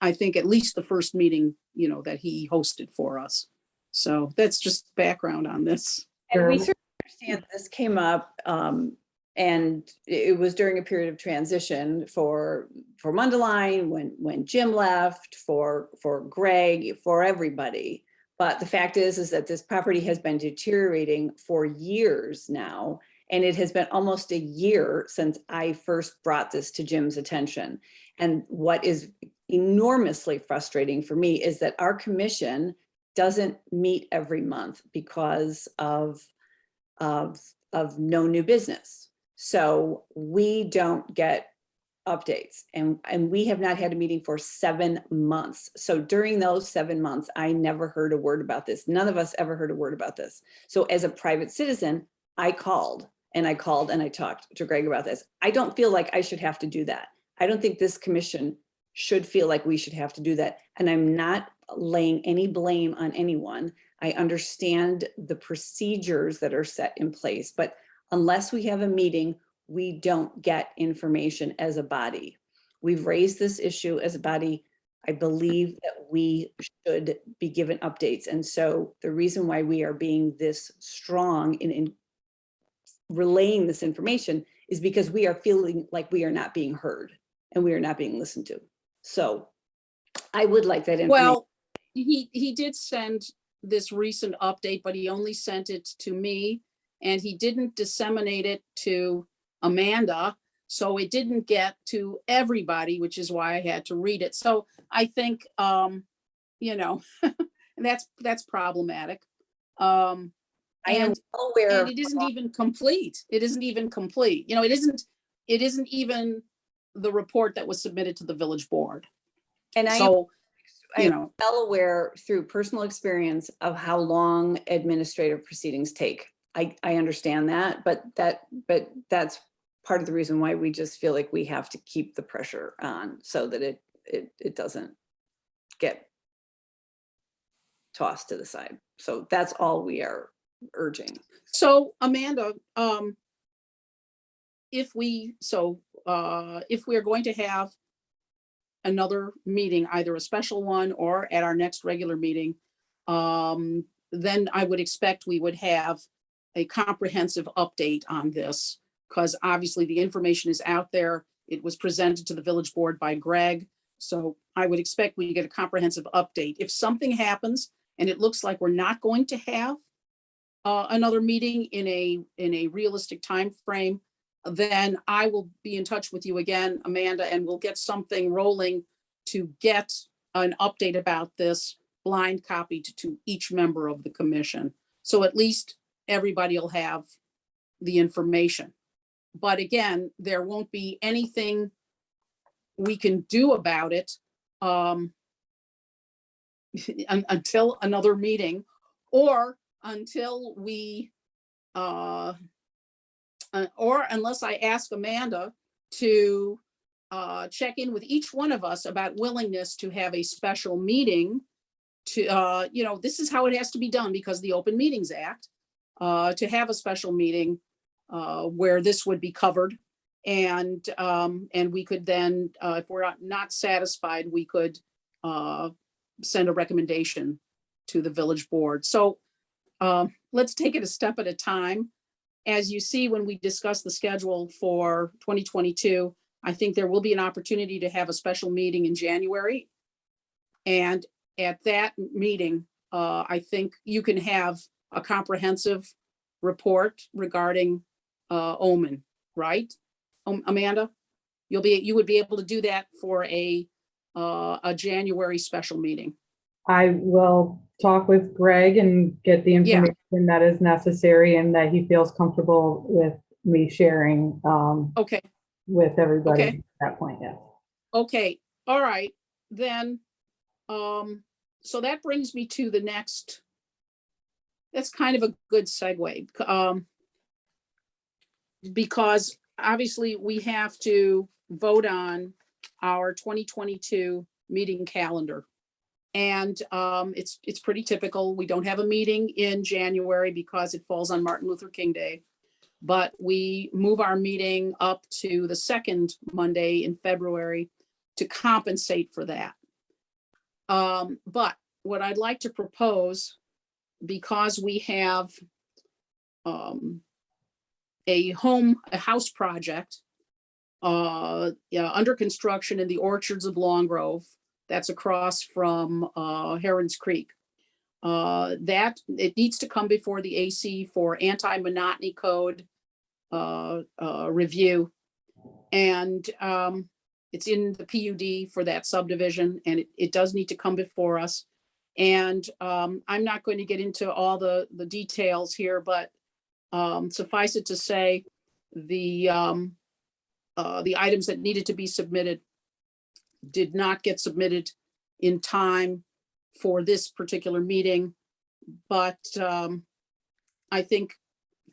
I think at least the first meeting, that he hosted for us. So that's just background on this. And we certainly understand this came up, and it was during a period of transition for Mundelein, when Jim left, for Greg, for everybody. But the fact is that this property has been deteriorating for years now. And it has been almost a year since I first brought this to Jim's attention. And what is enormously frustrating for me is that our commission doesn't meet every month because of no new business. So we don't get updates, and we have not had a meeting for 7 months. So during those 7 months, I never heard a word about this. None of us ever heard a word about this. So as a private citizen, I called and I talked to Greg about this. I don't feel like I should have to do that. I don't think this commission should feel like we should have to do that. And I'm not laying any blame on anyone. I understand the procedures that are set in place, but unless we have a meeting, we don't get information as a body. We've raised this issue as a body. I believe that we should be given updates. And so the reason why we are being this strong in relaying this information is because we are feeling like we are not being heard and we are not being listened to. So I would like that information. Well, he did send this recent update, but he only sent it to me, and he didn't disseminate it to Amanda, so it didn't get to everybody, which is why I had to read it. So I think, and that's problematic. I am well aware. And it isn't even complete. It isn't even complete. It isn't even the report that was submitted to the village board. And so, I'm well aware through personal experience of how long administrative proceedings take. I understand that, but that's part of the reason why we just feel like we have to keep the pressure on so that it doesn't get tossed to the side. So that's all we are urging. So Amanda, if we are going to have another meeting, either a special one or at our next regular meeting, then I would expect we would have a comprehensive update on this, because obviously the information is out there. It was presented to the village board by Greg. So I would expect we get a comprehensive update. If something happens and it looks like we're not going to have another meeting in a realistic time frame, then I will be in touch with you again, Amanda, and we'll get something rolling to get an update about this blind copy to each member of the commission. So at least everybody will have the information. But again, there won't be anything we can do about it until another meeting, or until we or unless I ask Amanda to check in with each one of us about willingness to have a special meeting to, this is how it has to be done because the Open Meetings Act, to have a special meeting where this would be covered. And we could then, if we're not satisfied, we could send a recommendation to the village board. So let's take it a step at a time. As you see, when we discuss the schedule for 2022, I think there will be an opportunity to have a special meeting in January. And at that meeting, I think you can have a comprehensive report regarding Omen, right? Amanda, you would be able to do that for a January special meeting. I will talk with Greg and get the Yeah. information that is necessary and that he feels comfortable with me sharing Okay, with everybody Okay. at that point, yes. okay, all right, then, so that brings me to the next. That's kind of a good segue, because obviously we have to vote on our 2022 meeting calendar. And it's pretty typical. We don't have a meeting in January because it falls on Martin Luther King Day. But we move our meeting up to the second Monday in February to compensate for that. But what I'd like to propose, because we have a house project under construction in the orchards of Long Grove, that's across from Heron's Creek. That it needs to come before the AC for anti-monotony code review. And it's in the PUD for that subdivision, and it does need to come before us. And I'm not going to get into all the details here, but suffice it to say, the items that needed to be submitted did not get submitted in time for this particular meeting. But I think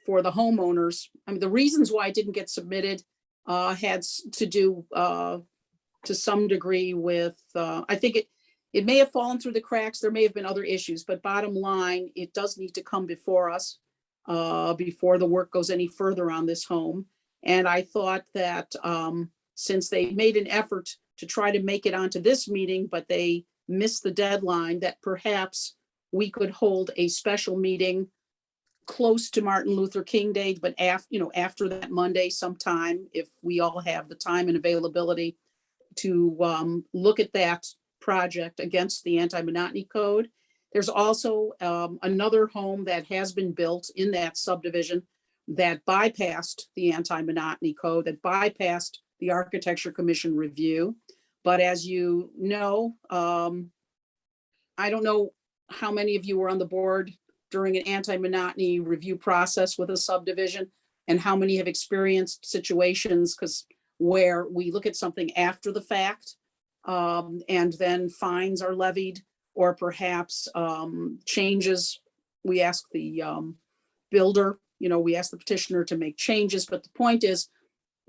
for the homeowners, I mean, the reasons why it didn't get submitted had to do to some degree with, I think it may have fallen through the cracks. There may have been other issues, but bottom line, it does need to come before us before the work goes any further on this home. And I thought that since they made an effort to try to make it onto this meeting, but they missed the deadline, that perhaps we could hold a special meeting close to Martin Luther King Day, but after that Monday sometime, if we all have the time and availability to look at that project against the anti-monotony code. There's also another home that has been built in that subdivision that bypassed the anti-monotony code, that bypassed the Architecture Commission review. But as you know, I don't know how many of you were on the board during an anti-monotony review process with a subdivision, and how many have experienced situations where we look at something after the fact, and then fines are levied, or perhaps changes. We ask the builder, we ask the petitioner to make changes, but the point is,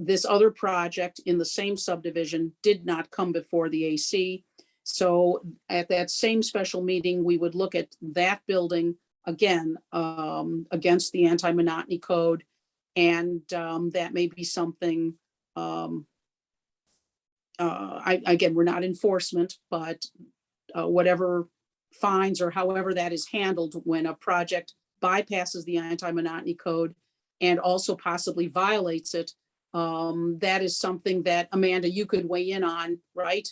this other project in the same subdivision did not come before the AC. So at that same special meeting, we would look at that building again against the anti-monotony code. And that may be something, again, we're not enforcement, but whatever fines or however that is handled when a project bypasses the anti-monotony code and also possibly violates it, that is something that, Amanda, you could weigh in on, right?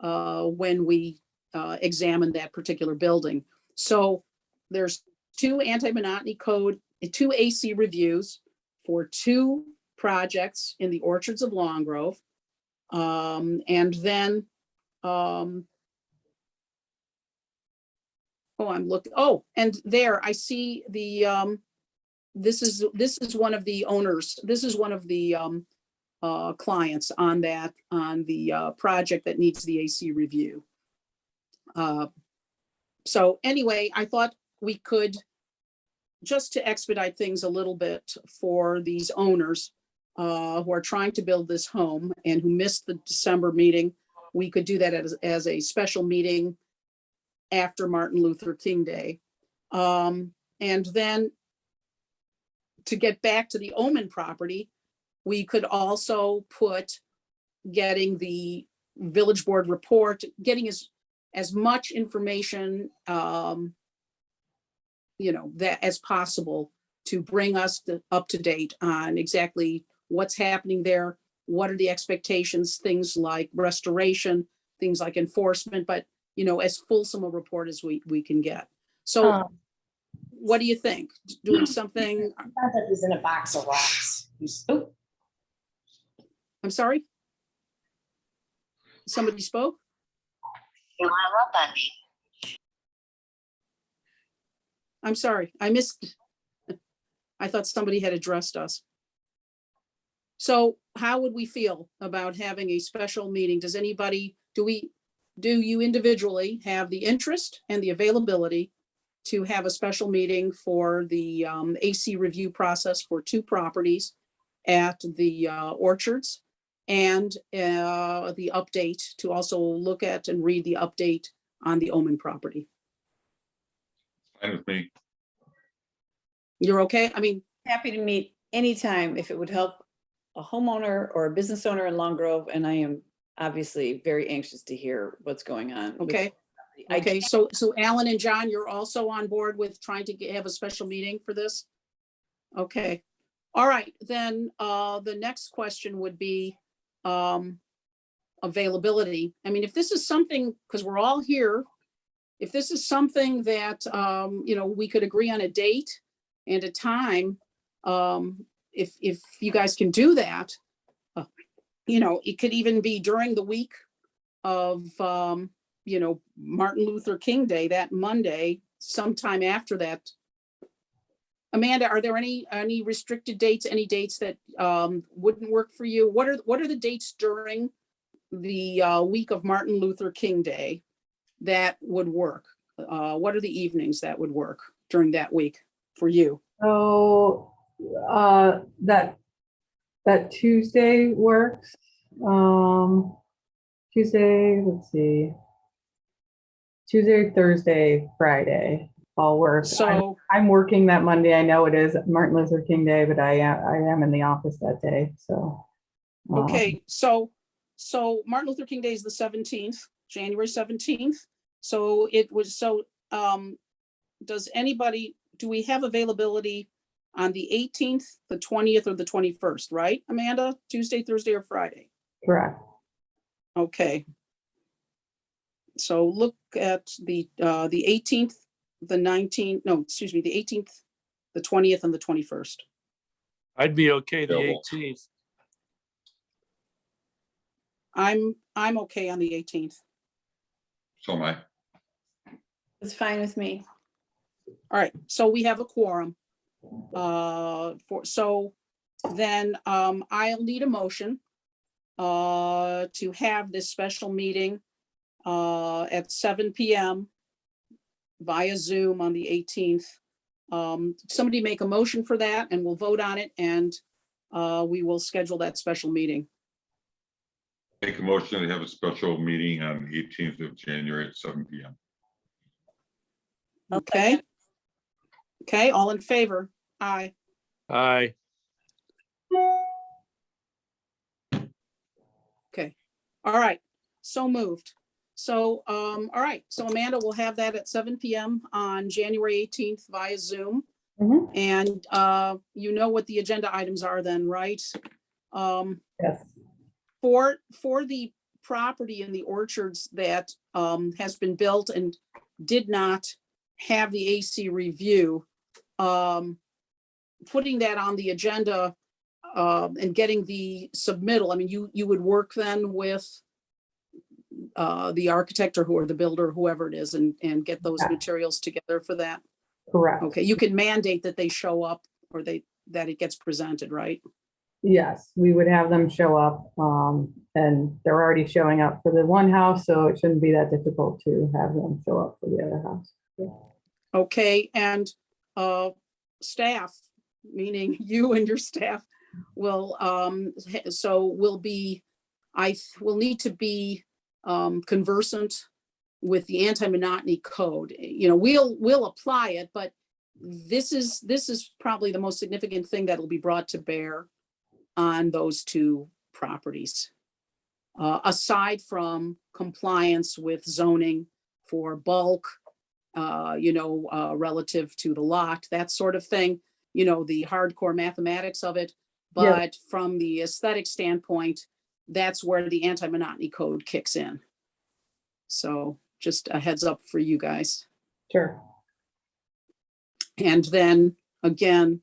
when we examined that particular building. So there's 2 anti-monotony code, 2 AC reviews for 2 projects in the orchards of Long Grove. And then, and there I see the, this is one of the owners, this is one of the clients on the project that needs the AC review. So anyway, I thought we could, just to expedite things a little bit for these owners who are trying to build this home and who missed the December meeting, we could do that as a special meeting after Martin Luther King Day. And then to get back to the Omen property, we could also put getting the village board report, getting as much information, that as possible to bring us up to date on exactly what's happening there. What are the expectations, things like restoration, things like enforcement, but, as fulsome a report as we can get. So what do you think? Doing something? Sounds like he's in a box of rocks. Oh, I'm sorry? Somebody spoke? you want to rub on me? I'm sorry, I missed. I thought somebody had addressed us. So how would we feel about having a special meeting? Does anybody, do you individually have the interest and the availability to have a special meeting for the AC review process for 2 properties at the orchards, and the update, to also look at and read the update on the Omen property? Fine with me. You're okay? I mean, Happy to meet anytime if it would help a homeowner or a business owner in Long Grove, and I am obviously very anxious to hear what's going on. with okay. the property. Okay, so Alan and John, you're also on board with trying to have a special meeting for this? Okay, all right, then the next question would be availability. I mean, if this is something, because we're all here, if this is something that we could agree on a date and a time, if you guys can do that, it could even be during the week of Martin Luther King Day, that Monday, sometime after that. Amanda, are there any restricted dates, any dates that wouldn't work for you? What are the dates during the week of Martin Luther King Day that would work? What are the evenings that would work during that week for you? So that Tuesday works. Tuesday, let's see. Tuesday, Thursday, Friday all work. So I'm working that Monday. I know it is Martin Luther King Day, but I am in the office that day. So okay, so Martin Luther King Day is the 17th, January 17th. So do we have availability on the 18th, the 20th, or the 21st, right, Amanda? Tuesday, Thursday, or Friday? correct. Okay. So look at the 18th, the 19th, no, excuse me, the 18th, the 20th, and the 21st. I'd be okay the Available. 18th. I'm okay on the 18th. So am I. It's fine with me. All right, so we have a quorum. Then I'll need a motion to have this special meeting at 7 p.m. via Zoom on the 18th. Somebody make a motion for that and we'll vote on it, and we will schedule that special meeting. Make a motion to have a special meeting on the 18th of January at 7 p.m. Okay. Okay, all in favor? Aye. Aye. Okay, all right, so moved. So, all right, so Amanda will have that at 7 p.m. on January 18th via Zoom. Mhm. And you know what the agenda items are then, right? Yes. For the property in the orchards that has been built and did not have the AC review, putting that on the agenda and getting the submittal, I mean, you would work then with the architect or the builder, whoever it is, and get those Yeah. materials together for that? Correct. Okay, you can mandate that they show up or that it gets presented, right? Yes, we would have them show up, and they're already showing up for the one house, so it shouldn't be that difficult to have them show up for the other house. Okay, and staff, meaning you and your staff will, will need to be conversant with the anti-monotony code. You know, we'll apply it, but this is probably the most significant thing that will be brought to bear on those two properties. Aside from compliance with zoning for bulk, relative to the lot, that sort of thing, the hardcore mathematics of it. Yeah. But from the aesthetic standpoint, that's where the anti-monotony code kicks in. So just a heads up for you guys. Sure. And then again,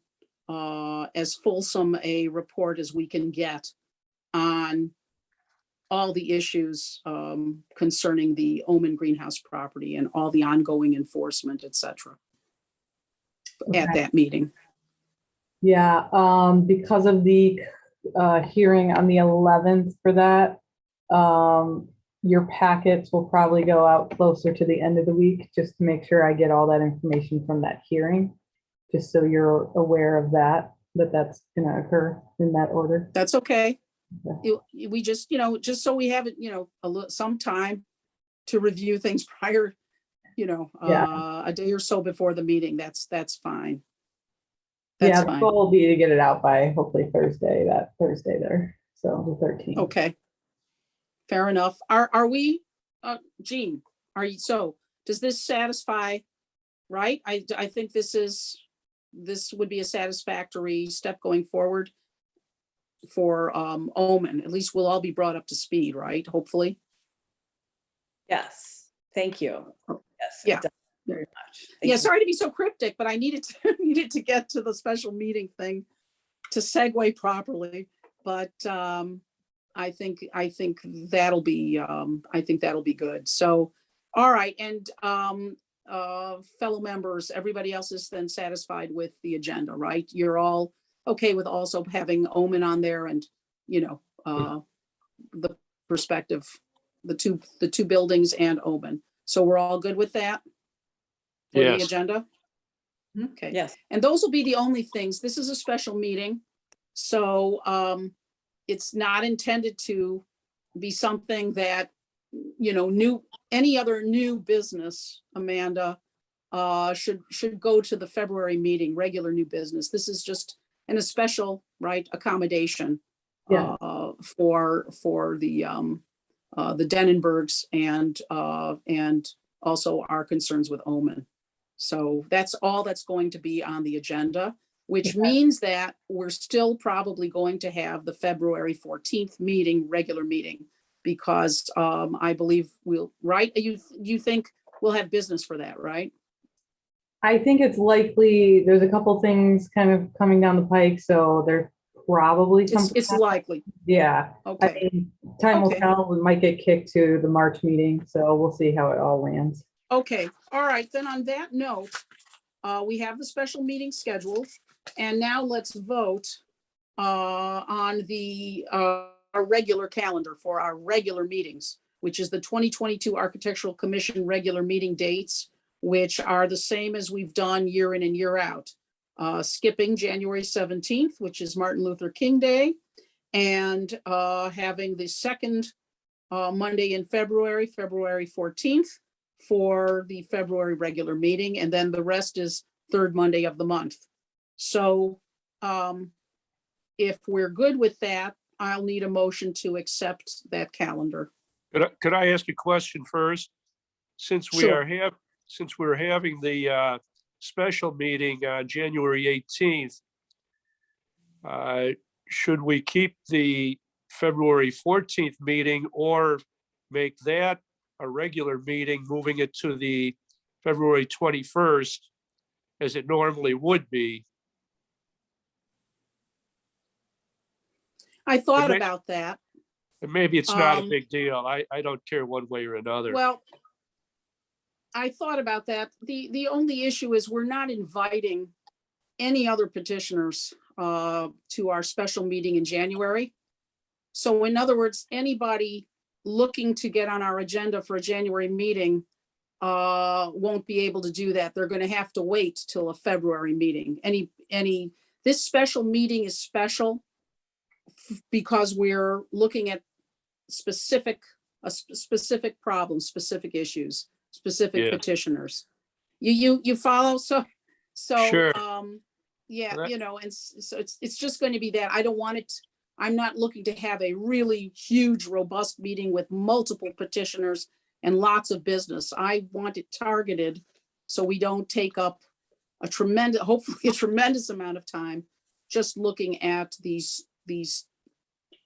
as fulsome a report as we can get on all the issues concerning the Omen greenhouse property and all the ongoing enforcement, et cetera, at Okay. that meeting. Yeah, because of the hearing on the 11th for that, your packets will probably go out closer to the end of the week, just to make sure I get all that information from that hearing, just so you're aware of that's gonna occur in that order. That's okay. Okay. We just, just so we have it, some time to review things prior, a day or so before the meeting. That's fine. That's Yeah, the fine. goal will be to get it out by hopefully that Thursday there, so the 13th. Okay. Fair enough. Are we, Jean, so does this satisfy, right? I think this would be a satisfactory step going forward for Omen. At least we'll all be brought up to speed, right? Hopefully. Yes, thank you. Yes. Yeah. It does very much. Thank Yeah, you. sorry to be so cryptic, but I needed to get to the special meeting thing to segue properly. But I think that'll be good. So, all right, and fellow members, everybody else is then satisfied with the agenda, right? You're all okay with also having Omen on there and the perspective, the two buildings and Omen. So we're all good with that for the Yes. agenda? Okay. Yes. And those will be the only things. This is a special meeting. So it's not intended to be something that, any other new business, Amanda, should go to the February meeting, regular new business. This is just a special, right, accommodation Yeah. for the Dennenbergs and also our concerns with Omen. So that's all that's going to be on the agenda, which means that we're still probably going to have the February 14th meeting, regular meeting, because I believe we'll, right? You think we'll have business for that, right? I think it's likely, there's a couple things kind of coming down the pike, so there's probably something. It's likely. Yeah. Okay. I mean, time will Okay. tell. We might get kicked to the March meeting, so we'll see how it all lands. Okay, all right, then on that note, we have the special meeting scheduled, and now let's vote on our regular calendar for our regular meetings, which is the 2022 Architectural Commission regular meeting dates, which are the same as we've done year in and year out. Skipping January 17th, which is Martin Luther King Day, and having the second Monday in February 14th, for the February regular meeting, and then the rest is third Monday of the month. So if we're good with that, I'll need a motion to accept that calendar. Could I ask a question first? Since we Sure. we're having the special meeting on January 18th, should we keep the February 14th meeting, or make that a regular meeting, moving it to the February 21st, as it normally would be. I thought may- about that. And maybe it's not a Um, big deal. I don't care one way or another. Well, I thought about that. The only issue is we're not inviting any other petitioners to our special meeting in January. So in other words, anybody looking to get on our agenda for a January meeting won't be able to do that. They're going to have to wait till a February meeting. This special meeting is special because we're looking at specific problems, specific issues, specific Yeah. petitioners. You follow? So, Sure. yeah, That- you know, and so it's just going to be that. I don't want it. I'm not looking to have a really huge, robust meeting with multiple petitioners and lots of business. I want it targeted so we don't take up hopefully a tremendous amount of time just looking at these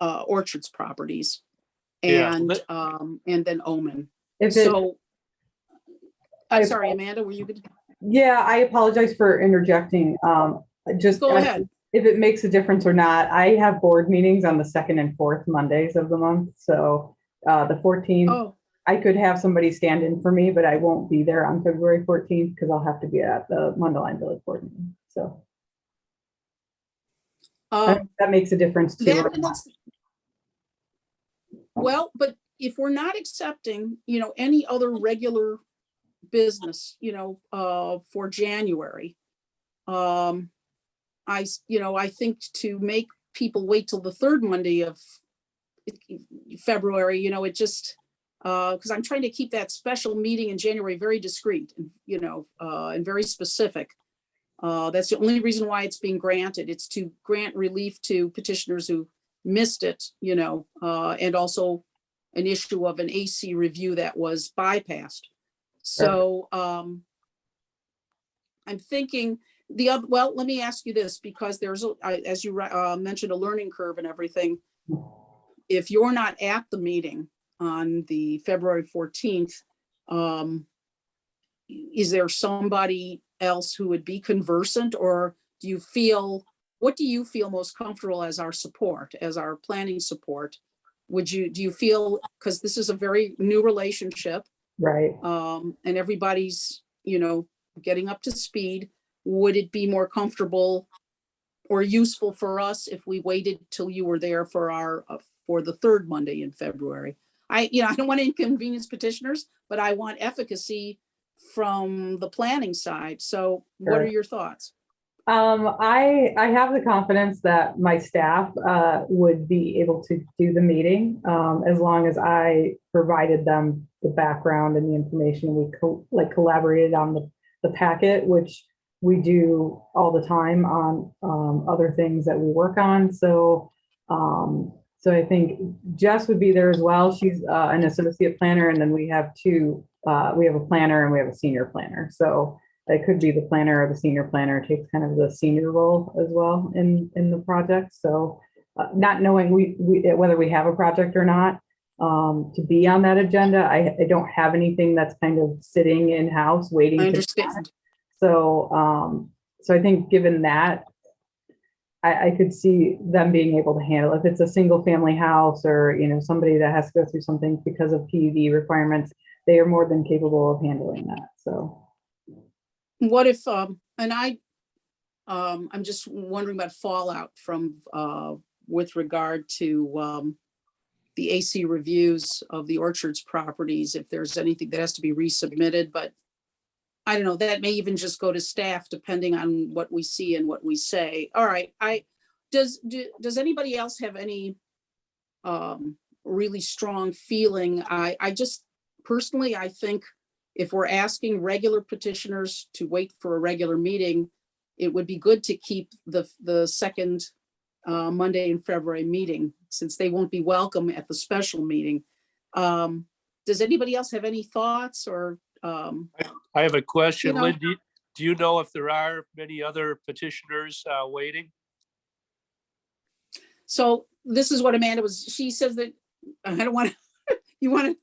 orchards properties Yeah, and then Omen. If it, So, I'm I- sorry, Amanda, were you gonna yeah, I apologize for interjecting. Just go ahead? if it makes a difference or not, I have board meetings on the second and fourth Mondays of the month. So the 14th, Oh, I could have somebody stand in for me, but I won't be there on February 14th because I'll have to be at the Mundelein Village Board meeting. So that makes a difference too. that's well, but if we're not accepting, any other regular business, for January, I think to make people wait till the third Monday of February, it just, because I'm trying to keep that special meeting in January very discreet, and very specific. That's the only reason why it's being granted. It's to grant relief to petitioners who missed it, and also an issue of an AC review that was bypassed. So I'm thinking well, let me ask you this, because there's, as you mentioned, a learning curve and everything. If you're not at the meeting on the February 14th, is there somebody else who would be conversant, or what do you feel most comfortable as our support, as our planning support? Do you feel, because this is a very new relationship, Right. and everybody's, getting up to speed, would it be more comfortable or useful for us if we waited till you were there for for the third Monday in February? I don't want to inconvenience petitioners, but I want efficacy from the planning side. So what are Sure. your thoughts? I have the confidence that my staff would be able to do the meeting as long as I provided them the background and the information. We collaborated on the packet, which we do all the time on other things that we work on. So I think Jess would be there as well. She's an associate planner, and then we have we have a planner and we have a senior planner. So it could be the planner or the senior planner takes kind of the senior role as well in the project. So not knowing whether we have a project or not, to be on that agenda, I don't have anything that's kind of sitting in-house waiting. I understand. So I think given that, I could see them being able to handle if it's a single family house or, somebody that has to go through something because of PUD requirements, they are more than capable of handling that. So. What if, and I'm just wondering about fallout from, with regard to, the AC reviews of the orchards properties, if there's anything that has to be resubmitted, but I don't know, that may even just go to staff depending on what we see and what we say. All right, does anybody else have any, really strong feeling? I just personally, I think if we're asking regular petitioners to wait for a regular meeting, it would be good to keep the second Monday in February meeting, since they won't be welcome at the special meeting. Does anybody else have any thoughts or? I have a question. You know- Lynn, do you know if there are many other petitioners waiting? So this is what Amanda she says that, I don't want to,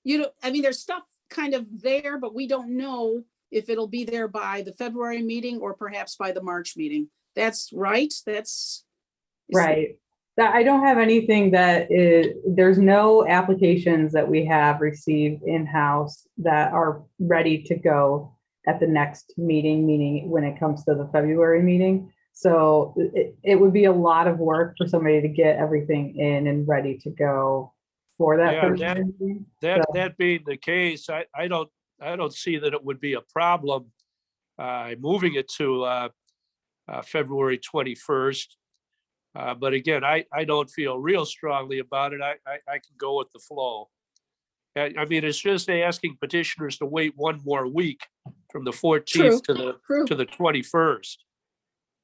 you know, I mean, there's stuff kind of there, but we don't know if it'll be there by the February meeting or perhaps by the March meeting. That's right. That's Right. That I don't have anything that is, there's no applications that we have received in-house that are ready to go at the next meeting, meaning when it comes to the February meeting. So it would be a lot of work for somebody to get everything in and ready to go for that. Yeah, February meeting. So- that being the case, I don't see that it would be a problem moving it to February 21st. But again, I don't feel real strongly about it. I can go with the flow. I mean, it's just asking petitioners to wait one more week from the 14th true. to the 21st.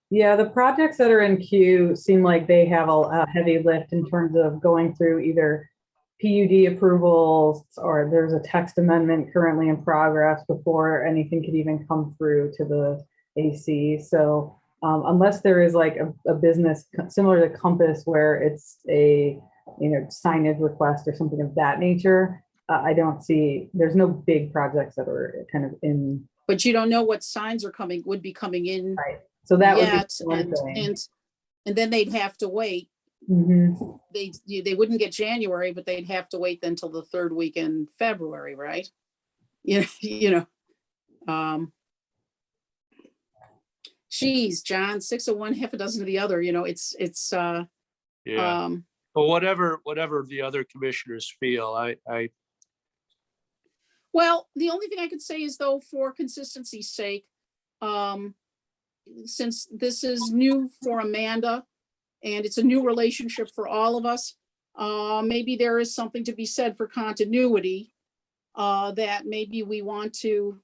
Yeah, the projects that are in queue seem like they have a heavy lift in terms of going through either PUD approvals, or there's a text amendment currently in progress before anything could even come through to the AC. So unless there is like a business similar to Compass where it's a, you know, signage request or something of that nature, I don't see, there's no big projects that are kind of in. But you don't know what signs are would be coming in Right. So that would yet, be one thing. and then they'd have to wait. Mhm. They wouldn't get January, but they'd have to wait until the third week in February, right? Yeah, you know, geez, John, 6 of one, half a dozen of the other, you know, it's, Yeah. But whatever the other commissioners feel, I well, the only thing I could say is though, for consistency's sake, since this is new for Amanda and it's a new relationship for all of us, maybe there is something to be said for continuity, that maybe we want to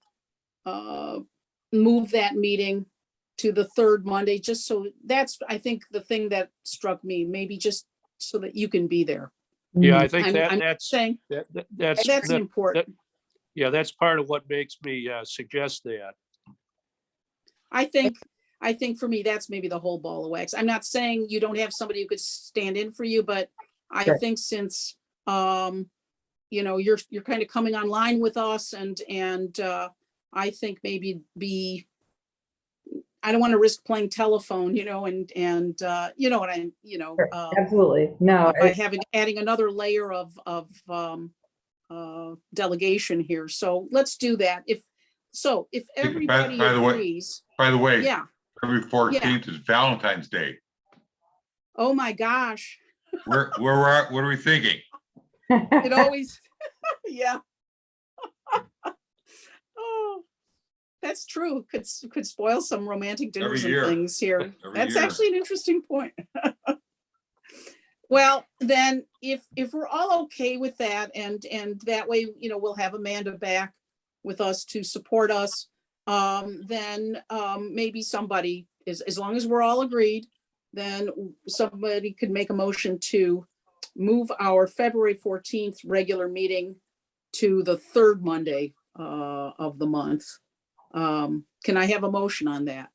move that meeting to the third Monday, just so that's, I think, the thing that struck me, maybe just so that you can be there. yeah, I think I'm that's saying that's that's important. yeah, that's part of what makes me suggest that. I think for me, that's maybe the whole ball of wax. I'm not saying you don't have somebody who could stand in for you, but I Sure. think since, you know, you're kind of coming online with us and I think maybe I don't want to risk playing telephone, you know, and you know what I'm, you know, Sure. Absolutely. No, by adding another layer of delegation here. So let's do that. If everybody by the way- agrees, By the way, yeah. February 14th is Valentine's Day. Oh my gosh. What are we thinking? It always, yeah. Oh, that's true. Could spoil some romantic dinners and year. things here. Every That's year. actually an interesting point. Well, then if we're all okay with that and that way, you know, we'll have Amanda back with us to support us. Then maybe somebody as long as we're all agreed, then somebody could make a motion to move our February 14th regular meeting to the third Monday of the month. Can I have a motion on that?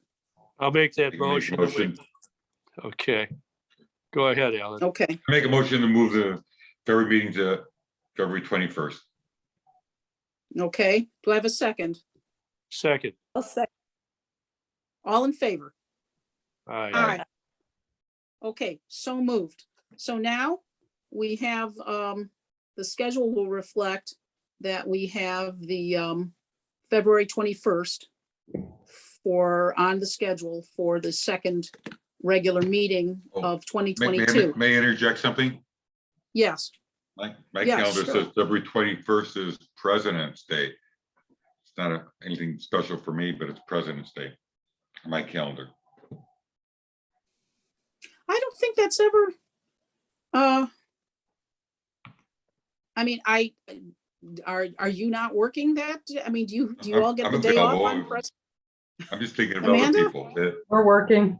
I'll make that You can make a motion. Okay. Go ahead, Alan. Okay, Make a motion to move the February meeting to February 21st. okay. Do I have a second? Second. I'll say, All in favor? Aye. Aye. Okay, so moved. So now we have, the schedule will reflect that we have the February 21st on the schedule for the second regular meeting of May 2022. I interject something? Yes, My Yeah, calendar sure. says February 21st is President's Day. It's not anything special for me, but it's President's Day. on My calendar. I don't think that's ever, I mean, are you not working that? I mean, do you all get I'm the day off available. on Pres? I'm just thinking of other Amanda? people. We're working.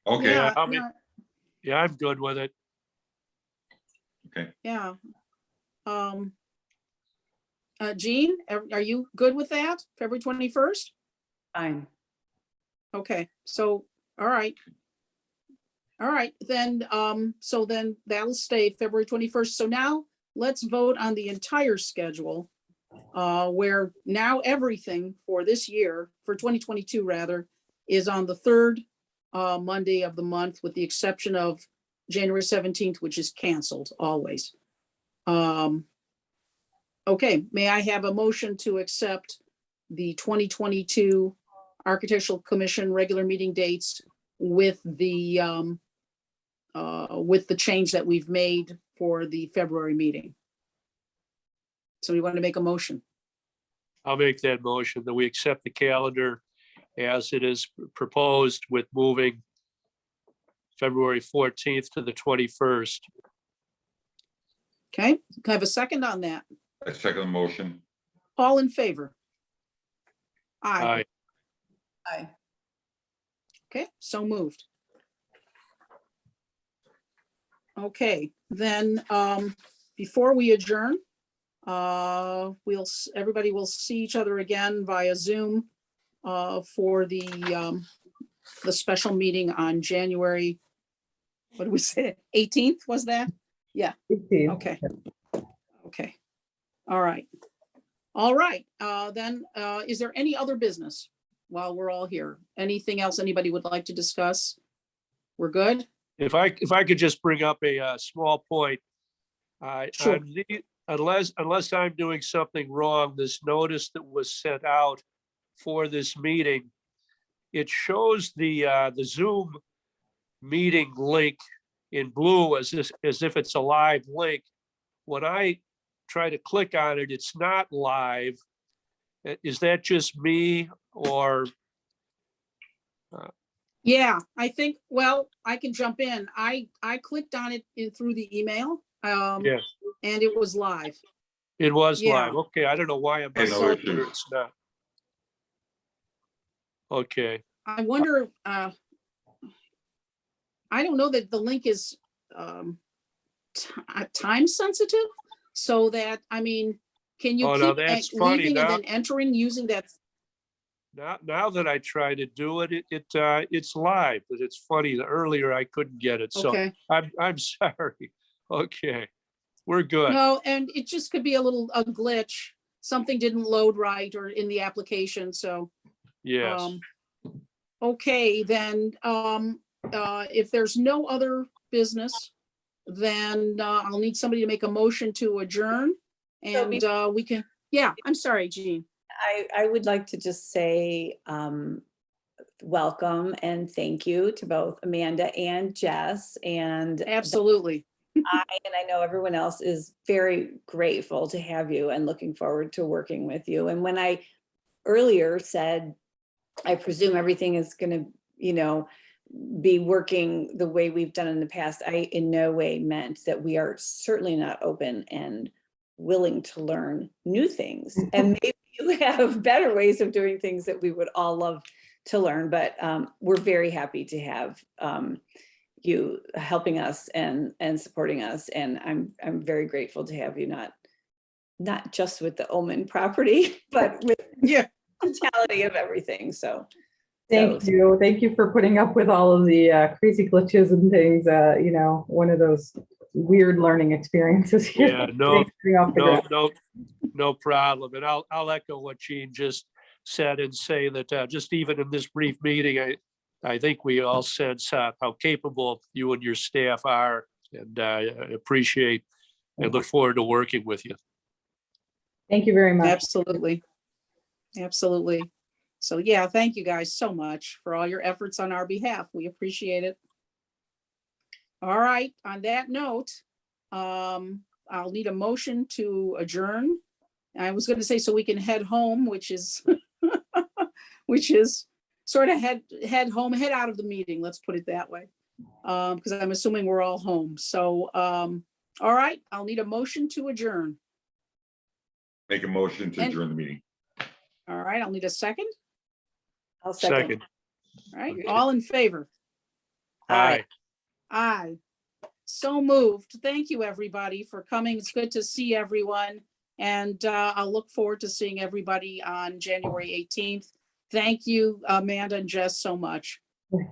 Okay, Yeah, I'll be- yeah, Yeah, I'm good with it. yeah. Jean, are you good with that? February 21st? fine. Okay, so, all right. All right, then, so then that'll stay February 21st. So now let's vote on the entire schedule, where now everything for this year, for 2022 rather, is on the third Monday of the month, with the exception of January 17th, which is canceled always. Okay, may I have a motion to accept the 2022 Architectural Commission regular meeting dates with the change that we've made for the February meeting? So we want to make a motion. I'll make that motion that we accept the calendar as it is proposed, with moving February 14th to the 21st. Okay, can I have a second on that? I second the motion. All in favor? Aye. Aye. Aye. Okay, so moved. Okay, then, before we adjourn, everybody will see each other again via Zoom for the special meeting on January, what did we say, 18th, was that? Yeah, okay. Okay, all right. All right, then, is there any other business while we're all here? Anything else anybody would like to discuss? We're good? If I could just bring up a small point. Sure. Unless I'm doing something wrong, this notice that was sent out for this meeting, it shows the Zoom meeting link in blue as if it's a live link. When I try to click on it, it's not live. Is that just me, or? Yeah, I think, well, I can jump in. I clicked on it through the email. Yes, And it was live. it was Yeah. live. Okay, I don't know why I'm. Hey, no issues. It's not. Okay, I wonder, I don't know that the link is time sensitive, so that, I mean, can you Oh, now keep that's funny. leaving and Now- then entering using that? now that I try to do it, it's live, but it's funny that earlier I couldn't get it, so Okay, I'm sorry. Okay, we're good. no, and it just could be a glitch. Something didn't load right or in the application, so. Yes, Okay, then, if there's no other business, then I'll need somebody to make a motion to adjourn. So And we can, yeah, I'm sorry, Jean. I would like to just say welcome and thank you to both Amanda and Jess. And Absolutely. I know everyone else is very grateful to have you and looking forward to working with you. And when I earlier said, I presume everything is going to, be working the way we've done in the past, I in no way meant that we are certainly not open and willing to learn new things. And maybe you have better ways of doing things that we would all love to learn, but we're very happy to have you helping us and supporting us. And I'm very grateful to have you, not just with the Omen property, but with Yeah. the totality of everything. So Thank you. Thank you for putting up with all of the crazy glitches and things. One of those weird learning experiences here. yeah, no problem. And I'll echo what Jean just said and say that just even in this brief meeting, I think we all sense how capable you and your staff are, and appreciate and look forward to working with you. Thank you very much. Absolutely. Absolutely. So yeah, thank you guys so much for all your efforts on our behalf. We appreciate it. All right, on that note, I'll need a motion to adjourn. I was going to say so we can head home, which is sort of head home, head out of the meeting. Let's put it that way. Because I'm assuming we're all home. So, all right, I'll need a motion to adjourn. Make a motion to adjourn the meeting. All right, I'll need a second. I'll second. All right, Okay. all in favor? Aye. Aye. So moved. Thank you, everybody, for coming. It's good to see everyone. And I'll look forward to seeing everybody on January 18th. Thank you, Amanda and Jess, so much.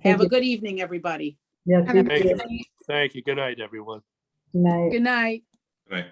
Have a good evening, everybody. Yes, Have a you Thank too. you. Thank you. Good night, everyone. Good night. Good night. Right.